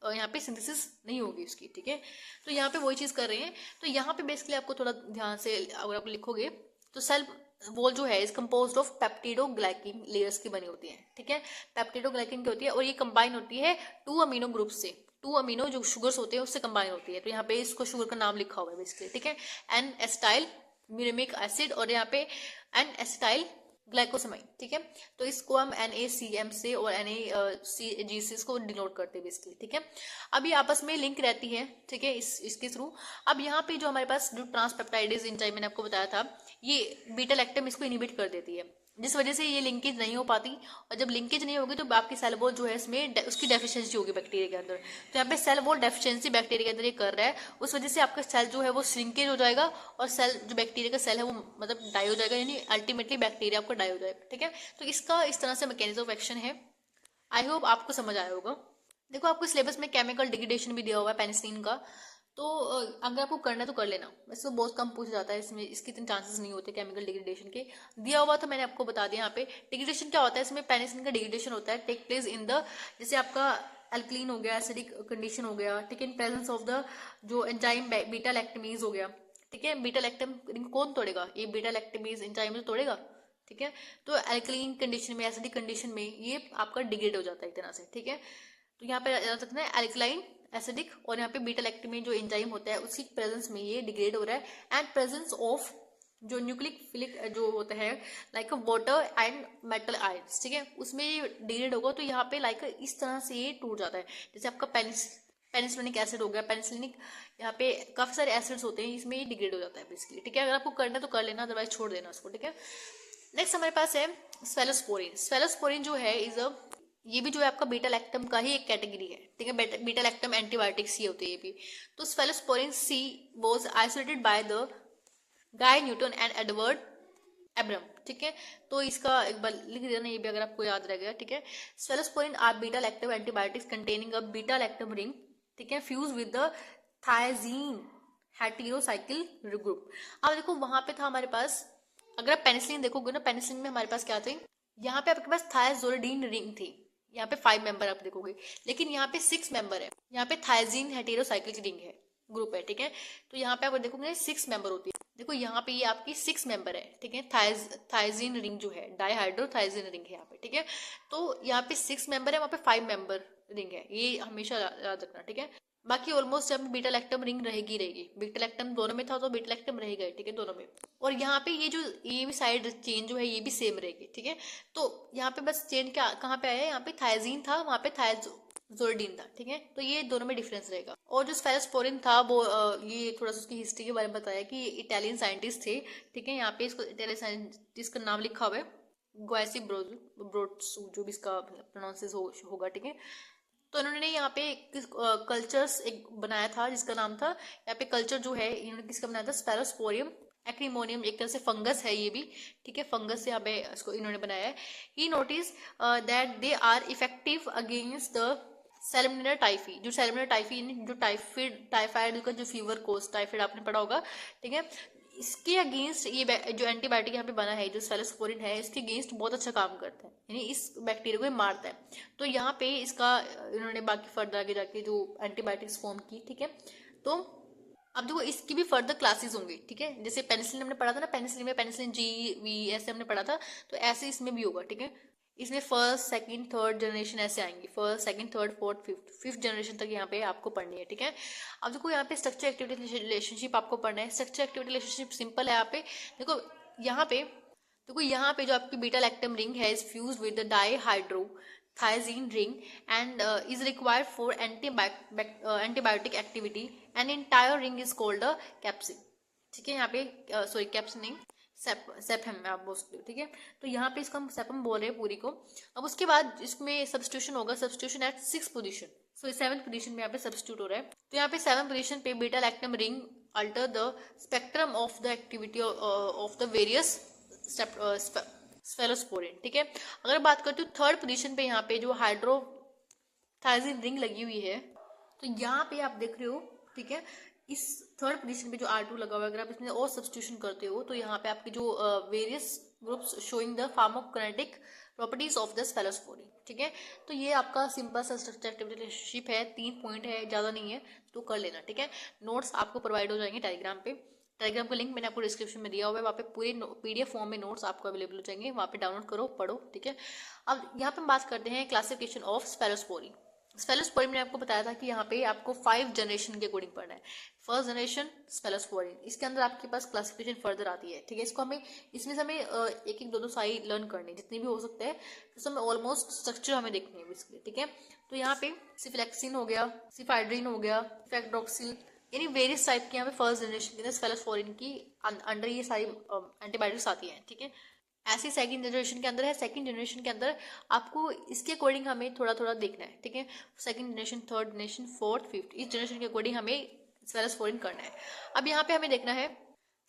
यहाँ पे सिंथेसिस नहीं होगी इसकी, ठीक है। तो यहाँ पे वही चीज कर रहे हैं। तो यहाँ पे बेसिकली आपको थोड़ा ध्यान से अगर आप लिखोगे तो सेल वॉल जो है is composed of peptidoglycan layers की बनी होती है, ठीक है। पेप्टिडोग्लाइकिन की होती है और ये कंबाइन होती है 2 अमीनो ग्रुप से, 2 अमीनो जो शुगर्स होते हैं उससे कंबाइन होती है। तो यहाँ पे इसको शुगर का नाम लिखा हुआ है बेसिकली, ठीक है, एन एसिटाइल म्यूरिमिक एसिड, और यहाँ पे एन एसिटाइल ग्लाइकोसामाइन, ठीक है। तो इसको हम NaCM से और NaCG से इसको डिनोट करते हैं बेसिकली, ठीक है। अब ये आपस में लिंक रहती है, ठीक है, इसके थ्रू। अब यहाँ पे जो हमारे पास जो ट्रांसपेप्टाइडेज एंजाइम मैंने आपको बताया था, ये बीटा लैक्टम इसको इनिबिट कर देती है, जिस वजह से ये लिंकेज नहीं हो पाती। और जब लिंकेज नहीं होगी तो आपकी सेल वॉल जो है इसमें उसकी डेफिशिएंसी होगी बैक्टीरिया के अंदर। तो यहाँ पे सेल वॉल डेफिशिएंसी बैक्टीरिया के अंदर ये कर रहा है, उस वजह से आपका सेल जो है वो श्रिंकेज हो जाएगा और सेल जो बैक्टीरिया का सेल है वो मतलब डाई हो जाएगा, यानी अल्टीमेटली बैक्टीरिया आपका डाई हो जाएगा, ठीक है। तो इसका इस तरह से मैकेनिज्म ऑफ एक्शन है। आई होप आपको समझ आया होगा। देखो आपको सिलेबस में केमिकल डिग्रेडेशन भी दिया हुआ है पेनिसिलिन का, तो अगर आपको करना है तो कर लेना, वैसे तो बहुत कम पूछा जाता है इसमें, इसके इतने चांसेस नहीं होते केमिकल डिग्रेडेशन के। दिया हुआ तो मैंने आपको बता दिया। यहाँ पे डिग्रेडेशन क्या होता है, इसमें पेनिसिलिन का डिग्रेडेशन होता है टेक प्लेस इन द, जैसे आपका अल्कलीन हो गया, एसिडिक कंडीशन हो गया, ठीक है, इन प्रेजेंस ऑफ द जो एंजाइम बीटा लैक्टमेज हो गया, ठीक है। बीटा लैक्टम कौन तोड़ेगा, ये बीटा लैक्टमेज एंजाइम तो तोड़ेगा, ठीक है। तो अल्कलीन कंडीशन में, एसिडिक कंडीशन में ये आपका डिग्रेड हो जाता है एक तरह से, ठीक है। तो यहाँ पे याद रखना है अल्कलाइन, एसिडिक, और यहाँ पे बीटा लैक्टमेज जो एंजाइम होता है उसकी प्रेजेंस में ये डिग्रेड हो रहा है, एंड प्रेजेंस ऑफ जो न्यूक्लिक फिलिक जो होता है like water and metal ions, ठीक है, उसमें ये डिग्रेड होगा। तो यहाँ पे लाइक इस तरह से ये टूट जाता है, जैसे आपका पेनिसिलिनिक एसिड हो गया, पेनिसिलिनिक यहाँ पे काफी सारे एसिड्स होते हैं, इसमें ये डिग्रेड हो जाता है बेसिकली, ठीक है। अगर आपको करना है तो कर लेना, अदरवाइज छोड़ देना उसको, ठीक है। नेक्स्ट हमारे पास है स्फेलोस्पोरिन। स्फेलोस्पोरिन जो है इज अ, ये भी जो है आपका बीटा लैक्टम का ही एक कैटेगरी है, ठीक है। बीटा लैक्टम एंटीबायोटिक्स ही होती है ये भी। तो cephalosporin C was isolated by the Guy Newton and Edward Abraham, ठीक है। तो इसका एक बार लिख देना ये भी अगर आपको याद रह गया, ठीक है। Cephalosporin are beta lactam antibiotics containing a beta lactam ring, ठीक है, fuse with the thiazine heterocycle group. अब देखो वहां पे था हमारे पास अगर आप पेनिसिलिन देखोगे ना, पेनिसिलिन में हमारे पास क्या थे, यहाँ पे आपके पास थायजोलिडीन रिंग थी, यहाँ पे 5 मेंबर आप देखोगे, लेकिन यहाँ पे 6 मेंबर है, यहाँ पे थायजीन हेटेरोसाइक्लिक रिंग है, ग्रुप है, ठीक है। तो यहाँ पे आप देखोगे 6 मेंबर होती है, देखो यहाँ पे ये आपकी 6 मेंबर है, ठीक है। थायजीन रिंग जो है, डाईहाइड्रोथायजीन रिंग है यहाँ पे, ठीक है। तो यहाँ पे 6 मेंबर है, वहाँ पे 5 मेंबर रिंग है, ये हमेशा याद रखना, ठीक है। बाकी ऑलमोस्ट जब बीटा लैक्टम रिंग रहेगी, बीटा लैक्टम दोनों में था तो बीटा लैक्टम रहेगा, ठीक है, दोनों में। और यहाँ पे ये भी साइड चेन जो है ये भी सेम रहेगी, ठीक है। तो यहाँ पे बस चेन क्या कहाँ पे आया है, यहाँ पे थायजीन था, वहाँ पे थायजोलिडीन था, ठीक है। तो ये दोनों में डिफरेंस रहेगा। और जो स्फेलोस्पोरिन था वो ये थोड़ा सा उसकी हिस्ट्री के बारे में बताया कि इटालियन साइंटिस्ट थे, ठीक है। यहाँ पे इसको इटालियन साइंटिस्ट का नाम लिखा हुआ है, ग्वासी ब्रोट्सू, जो भी इसका प्रोनाउंसिस होगा, ठीक है। तो इन्होंने यहाँ पे कल्चर्स एक बनाया था जिसका नाम था, यहाँ पे कल्चर जो है इन्होंने किसका बनाया था, स्पेरोस्पोरियम एक्रीमोनियम, एक तरह से फंगस है ये भी, ठीक है, फंगस से यहाँ पे इसको इन्होंने बनाया है। He notice that they are effective against the salmonella typhi, जो सैल्मोनेला टाइफी जो टाइफाइड का जो फीवर कोज, टाइफाइड आपने पढ़ा होगा, ठीक है। इसके अगेंस्ट ये जो एंटीबायोटिक यहाँ पे बना है, जो सेफलोस्पोरिन है, इसके अगेंस्ट बहुत अच्छा काम करता है, यानी इस बैक्टीरिया को ये मारता है। तो यहाँ पे इसका इन्होंने बाकी फर्दर आगे जाके जो एंटीबायोटिक्स फॉर्म की, ठीक है। तो अब देखो इसकी भी फर्दर क्लासेस होंगी, ठीक है। जैसे पेनिसिलिन हमने पढ़ा था ना, पेनिसिलिन में पेनिसिलिन जी वी ऐसे हमने पढ़ा था, तो ऐसे इसमें भी होगा, ठीक है। इसमें फर्स्ट सेकंड थर्ड जनरेशन ऐसे आएंगी, first second third fourth fifth generation तक यहाँ पे आपको पढ़नी है, ठीक है। अब देखो यहाँ पे स्ट्रक्चर एक्टिविटी रिलेशनशिप आपको पढ़ना है। स्ट्रक्चर एक्टिविटी रिलेशनशिप सिंपल है, यहाँ पे देखो, यहाँ पे जो आपकी बीटा लैक्टम रिंग है is fuse with the dihydrothiazine ring and is required for antibiotic activity, and entire ring is called a capsin, ठीक है। यहाँ पे सॉरी कैप्सिन नहीं, सेपम आप बोल सकते हो, ठीक है। तो यहाँ पे इसको हम सेपम बोल रहे हैं पूरी को। अब उसके बाद इसमें सब्स्टिट्यूशन होगा, सब्स्टिट्यूशन एट 6th पोजीशन, सो 7th पोजीशन में यहाँ पे सब्स्टिट्यूट हो रहा है। तो यहाँ पे 7th पोजीशन पे beta lactam ring alter the spectrum of the activity of the various cephalosporin, ठीक है। अगर बात करती हूँ 3rd पोजीशन पे, यहाँ पे जो हाइड्रोथायजीन रिंग लगी हुई है, तो यहाँ पे आप देख रहे हो, ठीक है। इस 3rd पोजीशन पे जो R2 लगा हुआ है, अगर आप इसमें और सब्स्टिट्यूशन करते हो तो यहाँ पे आपके जो various groups showing the pharmacokinetic properties of the cephalosporin, ठीक है। तो ये आपका सिंपल सा स्ट्रक्चर एक्टिविटी रिलेशनशिप है, 3 पॉइंट है, ज़्यादा नहीं है, तो कर लेना, ठीक है। नोट्स आपको प्रोवाइड हो जाएंगे टेलीग्राम पे, टेलीग्राम का लिंक मैंने आपको डिस्क्रिप्शन में दिया हुआ है, वहाँ पे पूरे PDF फॉर्म में नोट्स आपको अवेलेबल हो जाएंगे, वहाँ पे डाउनलोड करो, पढ़ो, ठीक है। अब यहाँ पे हम बात करते हैं क्लासिफिकेशन ऑफ स्फेलोस्पोरिन। स्फेलोस्पोरिन मैंने आपको बताया था कि यहाँ पे आपको 5 जनरेशन के अकॉर्डिंग पढ़ना है। फर्स्ट जनरेशन स्फेलोस्पोरिन, इसके अंदर आपके पास क्लासिफिकेशन फर्दर आती है, ठीक है। इसको हमें इसमें से हमें एक एक दो साइड लर्न करनी है, जितनी भी हो सकते हैं, तो हमें ऑलमोस्ट स्ट्रक्चर हमें देखनी है बेसिकली, ठीक है। तो यहाँ पे सिफ्लेक्सिन हो गया, सिफाइड्रिन हो गया, फैक्ट्रोक्सिल, यानी वेरियस टाइप के यहाँ पे फर्स्ट जनरेशन के अंदर स्फेलोस्पोरिन की अंडर ये सारी एंटीबायोटिक्स आती हैं, ठीक है। ऐसे सेकंड जनरेशन के अंदर है, सेकंड जनरेशन के अंदर आपको इसके अकॉर्डिंग हमें थोड़ा थोड़ा देखना है, ठीक है। Second generation, third generation, fourth, fifth, इस जनरेशन के अकॉर्डिंग हमें स्फेलोस्पोरिन करना है। अब यहाँ पे हमें देखना है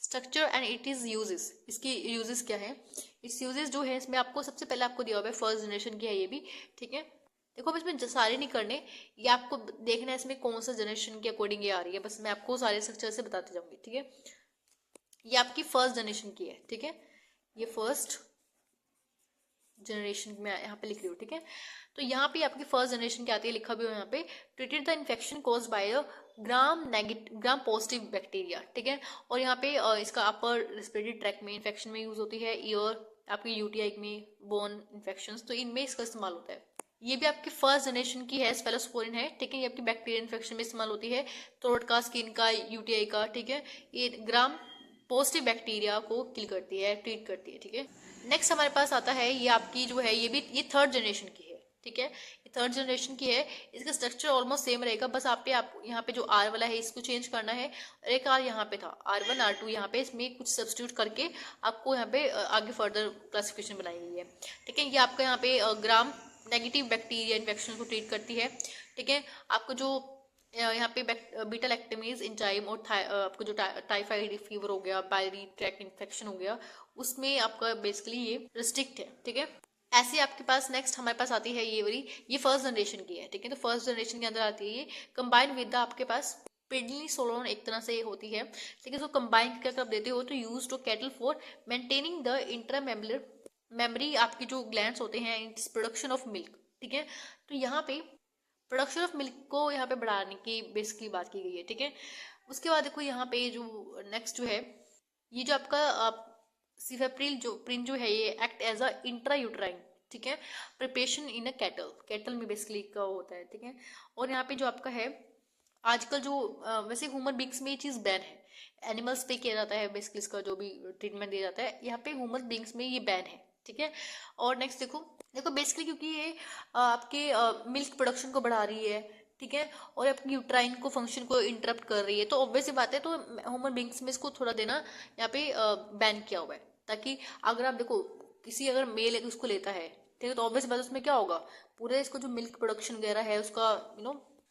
structure and it is uses, इसकी यूजेस क्या है। इस यूजेस जो है इसमें आपको सबसे पहले आपको दिया हुआ है फर्स्ट जनरेशन की है ये भी, ठीक है। देखो अब इसमें सारे नहीं करने, ये आपको देखना है इसमें कौन सा जनरेशन के अकॉर्डिंग ये आ रही है, बस मैं आपको सारे स्ट्रक्चर से बताती जाऊंगी, ठीक है। ये आपकी फर्स्ट जनरेशन की है, ठीक है, ये फर्स्ट जनरेशन में यहाँ पे लिख रही हूँ, ठीक है। तो यहाँ पे आपकी फर्स्ट जनरेशन क्या आती है, लिखा भी हो यहाँ पे, treated the infection cause by a gram positive bacteria, ठीक है। और यहाँ पे इसका अपर रेस्पिरेटरी ट्रैक में इन्फेक्शन में यूज होती है, ईयर आपकी यूटीआई में, बोन इन्फेक्शन, तो इनमें इसका इस्तेमाल होता है। ये भी आपकी फर्स्ट जनरेशन की है, स्फेलोस्पोरिन है, ठीक है। ये आपकी बैक्टीरिया इन्फेक्शन में इस्तेमाल होती है, थ्रोट का, स्किन का, यूटीआई का, ठीक है। ये ग्राम पॉजिटिव बैक्टीरिया को किल करती है, ट्रीट करती है, ठीक है। नेक्स्ट हमारे पास आता है ये आपकी जो है ये 3rd जनरेशन की है, ठीक है। ये 3rd जनरेशन की है, इसका स्ट्रक्चर ऑलमोस्ट सेम रहेगा, बस आप यहाँ पे जो R वाला है इसको चेंज करना है, एक R यहाँ पे था, R1 R2 यहाँ पे, इसमें कुछ सब्स्टिट्यूट करके आपको यहाँ पे आगे फर्दर क्लासिफिकेशन बनाई गई है, ठीक है। ये आपका यहाँ पे ग्राम नेगेटिव बैक्टीरिया इन्फेक्शन को ट्रीट करती है, ठीक है। आपको जो यहाँ पे बीटा लैक्टमेज एंजाइम और आपको जो टाइफाइड फीवर हो गया, बायरी ट्रैक्ट इन्फेक्शन हो गया, उसमें आपका बेसिकली ये रिस्ट्रिक्ट है, ठीक है। ऐसे आपके पास नेक्स्ट हमारे पास आती है ये वाली, ये फर्स्ट जनरेशन की है, ठीक है। तो फर्स्ट जनरेशन के अंदर आती है ये कंबाइन विद आपके पास प्रेडनिसोलोन एक तरह से होती है, ठीक है। इसको कंबाइन करके आप देते हो तो use to cattle for maintaining the intramammary memory, आपके जो ग्लैंड्स होते हैं इट्स प्रोडक्शन ऑफ मिल्क, ठीक है। तो यहाँ पे प्रोडक्शन ऑफ मिल्क को यहाँ पे बढ़ाने की बेसिकली बात की गई है, ठीक है। उसके बाद देखो यहाँ पे जो नेक्स्ट जो है, ये जो आपका सिफेप्रिल जो प्रिन जो है ये act as a intra uterine, ठीक है, preparation in a cattle, cattle में बेसिकली का होता है, ठीक है। और यहाँ पे जो आपका है आजकल जो वैसे ह्यूमन बींग्स में ये चीज़ बैन है, एनिमल्स पे किया जाता है बेसिकली, इसका जो भी ट्रीटमेंट दिया जाता है, यहाँ पे ह्यूमन बींग्स में ये बैन है, ठीक है। और नेक्स्ट देखो देखो बेसिकली क्योंकि ये आपके मिल्क प्रोडक्शन को बढ़ा रही है, ठीक है, और आपकी यूट्राइन को फंक्शन को इंटरप्ट कर रही है, तो ऑब्वियस सी बात है, तो ह्यूमन बींग्स में इसको थोड़ा देना यहाँ पे बैन किया हुआ है, ताकि अगर आप देखो किसी अगर मेल उसको लेता है, ठीक है, तो ऑब्वियस बात उसमें क्या होगा, पूरे इसको जो मिल्क प्रोडक्शन वगैरह है उसका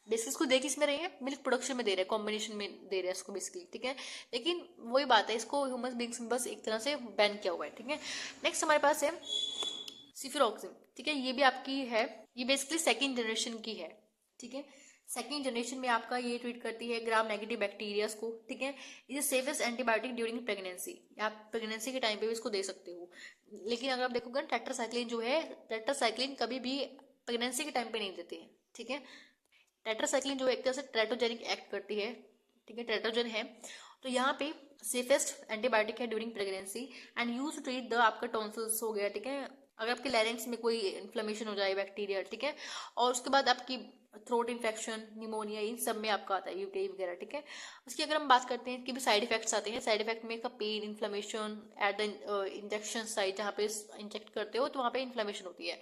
बेसिस को दे किस में रहे हैं, मिल्क प्रोडक्शन में दे रहे हैं, कॉम्बिनेशन में दे रहे हैं इसको बेसिकली, ठीक है। लेकिन वही बात है, इसको ह्यूमन बींग्स में बस एक तरह से बैन किया हुआ है, ठीक है। नेक्स्ट हमारे पास है सिफिरॉक्सिन, ठीक है, ये भी आपकी है, ये बेसिकली सेकेंड जनरेशन की है, ठीक है। सेकेंड जनरेशन में आपका ये ट्रीट करती है ग्राम नेगेटिव बैक्टीरियाज को, ठीक है। Is safest antibiotic during pregnancy, आप प्रेगनेंसी के टाइम पे भी इसको दे सकते हो। लेकिन अगर आप देखोगे टेट्रासाइक्लिन जो है, टेट्रासाइक्लिन कभी भी प्रेगनेंसी के टाइम पे नहीं देते हैं, ठीक है। टेट्रासाइक्लिन जो एक तरह से ट्रेटोजेनिक एक्ट करती है, ठीक है, ट्रेटोजन है। तो यहाँ पे सेफेस्ट एंटीबायोटिक है during pregnancy and use to treat the आपका टॉन्सिल्स हो गया, ठीक है, अगर आपके लैरिंक्स में कोई इन्फ्लेमेशन हो जाए बैक्टीरिया, ठीक है। और उसके बाद आपकी थ्रोट इन्फेक्शन, निमोनिया, इन सब में आपका आता है यूटीआई वगैरह, ठीक है। उसकी अगर हम बात करते हैं कि भी साइड इफेक्ट्स आते हैं, साइड इफेक्ट में का pain, inflammation at the injection site, जहाँ पे इंजेक्ट करते हो तो वहाँ पे इन्फ्लेमेशन होती है,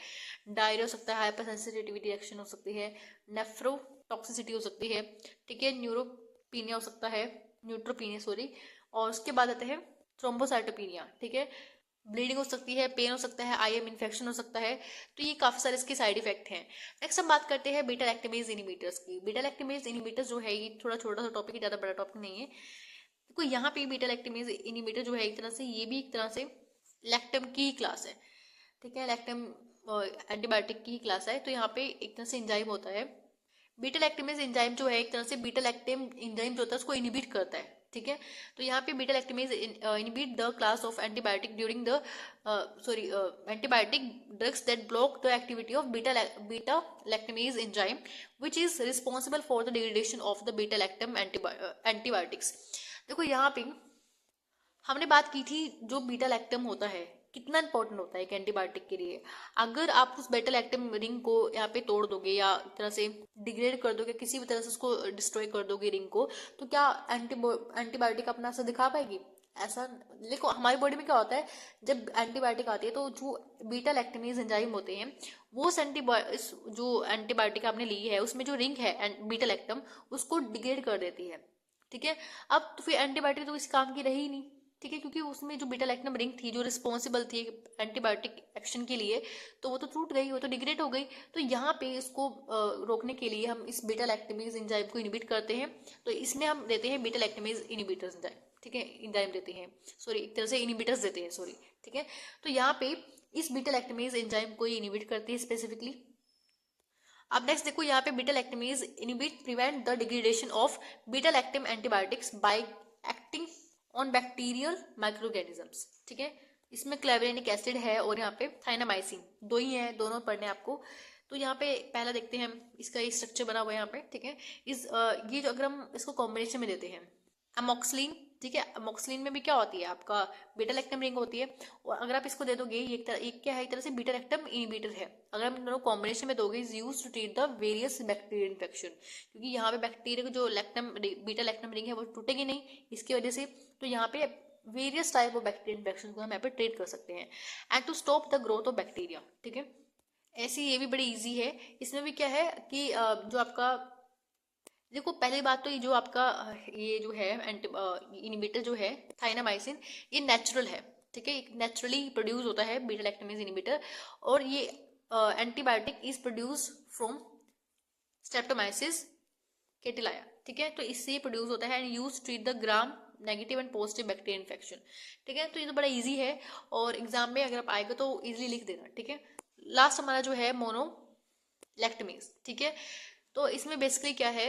डायरिया हो सकता है, हाइपर सेंसिटिविटी रिएक्शन हो सकती है, नेफ्रोटॉक्सिसिटी हो सकती है, ठीक है, न्यूरोपीनिया हो सकता है, न्यूट्रोपीनिया सॉरी, और उसके बाद आते हैं थ्रोम्बोसाइटोपिनिया, ठीक है, ब्लीडिंग हो सकती है, पेन हो सकता है, आईएम इन्फेक्शन हो सकता है। तो ये काफी सारे इसके साइड इफेक्ट हैं। नेक्स्ट हम बात करते हैं बीटा लैक्टेमेज इनिबिटर्स की। बीटा लैक्टेमेज इनिबिटर्स जो है ये थोड़ा छोटा सा टॉपिक है, ज्यादा बड़ा टॉपिक नहीं है। देखो यहाँ पे बीटा लैक्टेमेज इनिबिटर जो है एक तरह से ये भी एक तरह से लैक्टम की ही क्लास है, ठीक है, लैक्टम एंटीबायोटिक की ही क्लास है। तो यहाँ पे एक तरह से एंजाइम होता है, बीटा लैक्टेमेज एंजाइम जो है एक तरह से बीटा लैक्टेम एंजाइम जो होता है उसको इनिबिट करता है, ठीक है। तो यहाँ पे beta lactamase inhibit the class of antibiotic during the antibiotic drugs that block the activity of beta lactamase enzyme which is responsible for the degradation of the beta lactam antibiotics. देखो यहाँ पे हमने बात की थी जो बीटा लैक्टम होता है कितना इंपॉर्टेंट होता है एक एंटीबायोटिक के लिए। अगर आप उस बीटा लैक्टम रिंग को यहाँ पे तोड़ दोगे या एक तरह से डिग्रेड कर दोगे, किसी भी तरह से उसको डिस्ट्रॉय कर दोगे रिंग को, तो क्या एंटीबायोटिक अपना असर दिखा पाएगी? ऐसा देखो हमारी बॉडी में क्या होता है, जब एंटीबायोटिक आती है तो जो बीटा लैक्टमेज एंजाइम होते हैं वो जो एंटीबायोटिक आपने ली है उसमें जो रिंग है बीटा लैक्टम उसको डिग्रेड कर देती है, ठीक है। अब तो फिर एंटीबायोटिक तो इस काम की रही ही नहीं, ठीक है, क्योंकि उसमें जो बीटा लैक्टम रिंग थी जो रिस्पॉन्सिबल थी एंटीबायोटिक एक्शन के लिए, तो वो तो टूट गई, वो तो डिग्रेड हो गई। तो यहाँ पे इसको रोकने के लिए हम इस बीटा लैक्टमेज एंजाइम को इनिबिट करते हैं। तो इसमें हम देते हैं बीटा लैक्टमेज इनिबिटर्स एंजाइम, ठीक है, एंजाइम देते हैं, सॉरी एक तरह से इनिबिटर्स देते हैं, सॉरी, ठीक है। तो यहाँ पे इस बीटा लैक्टमेज एंजाइम को इनिबिट करते हैं स्पेसिफिकली। अब नेक्स्ट देखो यहाँ पे beta lactamase inhibit prevent the degradation of beta lactam antibiotics by acting on bacterial microorganisms, ठीक है। इसमें क्लेवरेनिक एसिड है और यहाँ पे थाइनामाइसिन, दो ही है, दोनों पढ़ने आपको। तो यहाँ पे पहला देखते हैं हम इसका ये स्ट्रक्चर बना हुआ है यहाँ पे, ठीक है। ये जो अगर हम इसको कॉम्बिनेशन में देते हैं अमोक्सिलिन, ठीक है, अमोक्सिलिन में भी क्या होती है आपका बीटा लैक्टम रिंग होती है, और अगर आप इसको दे दोगे ये एक क्या है, एक तरह से बीटा लैक्टम इनिबिटर है। अगर हम दोनों कॉम्बिनेशन में दोगे is used to treat the various bacterial infection, क्योंकि यहाँ पे बैक्टीरिया जो बीटा लैक्टम रिंग है वो टूटेगी नहीं इसकी वजह से। तो यहाँ पे various type of bacterial infection को हम यहाँ पे ट्रीट कर सकते हैं and to stop the growth of bacteria, ठीक है। ऐसी ये भी बड़ी ईजी है। इसमें भी क्या है कि जो आपका देखो पहली बात तो ये जो आपका ये जो है इनिबिटर जो है थाइनामाइसिन, ये नेचुरल है, ठीक है, नेचुरली प्रोड्यूस होता है बीटा लैक्टमेज इनिबिटर। और ये antibiotic is produce from streptomyces cattleya, ठीक है। तो इससे ये प्रोड्यूस होता है and use treat the gram negative and positive bacterial infection, ठीक है। तो ये तो बड़ा इजी है और एग्जाम में अगर आप आएगा तो इजीली लिख देना, ठीक है। लास्ट हमारा जो है मोनो लैक्टमेज, ठीक है। तो इसमें बेसिकली क्या है,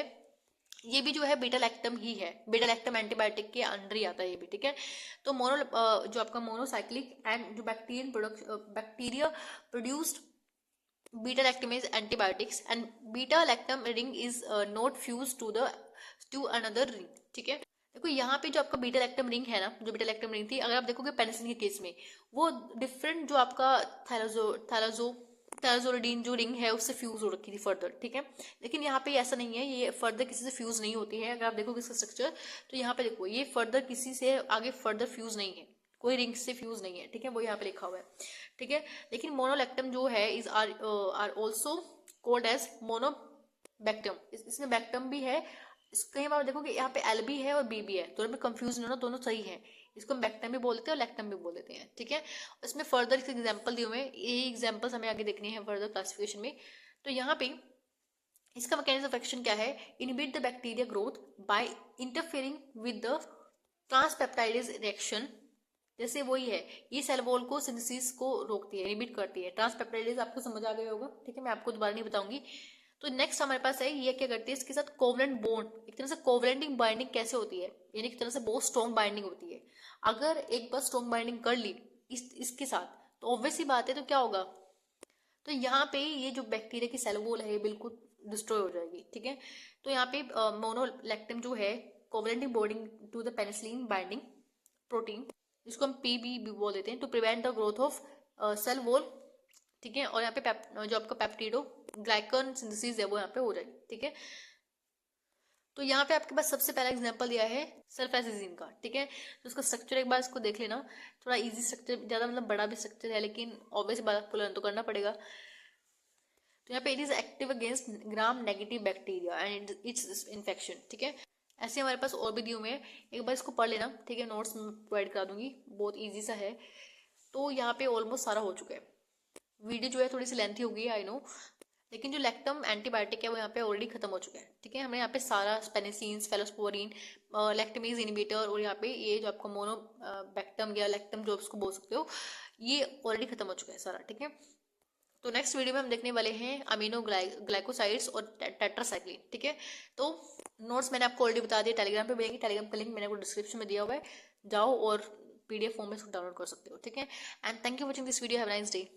ये भी जो है बीटा लैक्टम ही है, बीटा लैक्टम एंटीबायोटिक के अंडर ही आता है ये भी, ठीक है। तो जो आपका मोनोसाइक्लिक एंड जो bacteria produced beta lactam is antibiotics and beta lactam ring is not fuse to another ring, ठीक है। देखो यहाँ पे जो आपका बीटा लैक्टम रिंग है ना, जो बीटा लैक्टम रिंग थी, अगर आप देखोगे पेनिसिलिन के केस में वो डिफरेंट जो आपका थायरोजोलिडीन जो रिंग है उससे फ्यूज हो रखी थी फर्दर, ठीक है। लेकिन यहाँ पे ऐसा नहीं है, ये फर्दर किसी से फ्यूज नहीं होती है। अगर आप देखोगे इसका स्ट्रक्चर तो यहाँ पे देखो ये फर्दर किसी से आगे फर्दर फ्यूज नहीं है, कोई रिंग से फ्यूज नहीं है, ठीक है, वो यहाँ पे लिखा हुआ है, ठीक है। लेकिन मोनोलैक्टम जो है is are also called as monobactam, इसमें बैक्टम भी है। कई बार देखोगे यहाँ पे एल भी है और बी भी है, दोनों में कंफ्यूज नहीं होना, दोनों सही है। इसको हम बैक्टम भी बोलते हैं और लैक्टम भी बोल देते हैं, ठीक है। इसमें फर्दर इसके एग्जाम्पल दिए हुए हैं, ये एग्जाम्पल्स हमें आगे देखने हैं फर्दर क्लासिफिकेशन में। तो यहाँ पे इसका मैकेनिज्म ऑफ एक्शन क्या है, inhibit the bacteria growth by interfering with the ट्रांसपेप्टाइडेज reaction. जैसे वही है, ये सेल वॉल को सिंथेसिस को रोकती है, इनहिबिट करती है। ट्रांसपेप्टाइडेज आपको समझ आ गया होगा, ठीक है, मैं आपको दोबारा नहीं बताऊंगी। तो नेक्स्ट हमारे पास है ये क्या करती है, इसके साथ कोवलेंट बॉन्ड, एक तरह से कोवलेंटिंग बाइंडिंग कैसे होती है, यानी एक तरह से बहुत स्ट्रॉन्ग बाइंडिंग होती है। अगर एक बार स्ट्रॉन्ग बाइंडिंग कर ली इसके साथ तो ऑब्वियस ही बात है, तो क्या होगा, तो यहाँ पे ये जो बैक्टीरिया की सेल वॉल है ये बिल्कुल डिस्ट्रॉय हो जाएगी, ठीक है। तो यहाँ पे मोनोलैक्टम जो है covalenting bonding to the penicillin binding protein, जिसको हम पीबी बोल देते हैं, to prevent the growth of cell wall, ठीक है। और यहाँ पे जो आपका पेप्टिडो ग्लाइकन सिंथेसिस है वो यहाँ पे हो जाएगी, ठीक है। तो यहाँ पे आपके पास सबसे पहला एग्जांपल दिया है सल्फेसिजिन का, ठीक है। तो उसका स्ट्रक्चर एक बार इसको देख लेना, थोड़ा इजी स्ट्रक्चर, ज़्यादा मतलब बड़ा भी स्ट्रक्चर है, लेकिन ऑब्वियस बात आपको लर्न तो करना पड़ेगा। तो यहाँ पे it is active against gram negative bacteria and it's infection, ठीक है। ऐसे हमारे पास और भी दिए हुए हैं, एक बार इसको पढ़ लेना, ठीक है, नोट्स में प्रोवाइड करा दूंगी, बहुत ईजी सा है। तो यहाँ पे ऑलमोस्ट सारा हो चुका है, वीडियो जो है थोड़ी सी लेंथी हो गई है आई नो, लेकिन जो लैक्टम एंटीबायोटिक है वो यहाँ पे ऑलरेडी खत्म हो चुका है, ठीक है। हमने यहाँ पे सारा पेनिसिलिन, फेलोस्पोरिन, लैक्टमेज इनहिबिटर और यहाँ पे ये जो आपका मोनोबैक्टम या लैक्टम जो उसको बोल सकते हो, ये ऑलरेडी खत्म हो चुका है सारा, ठीक है। तो नेक्स्ट वीडियो में हम देखने वाले हैं अमीनो ग्लाइकोसाइड्स और टेट्रासाइक्लिन, ठीक है। तो नोट्स मैंने आपको ऑलरेडी बता दिया, टेलीग्राम पे मिलेंगे, टेलीग्राम का लिंक मैंने आपको डिस्क्रिप्शन में दिया हुआ है, जाओ और PDF फॉर्म में इसको डाउनलोड कर सकते हो, ठीक है। And thank you watching this video, have a nice day.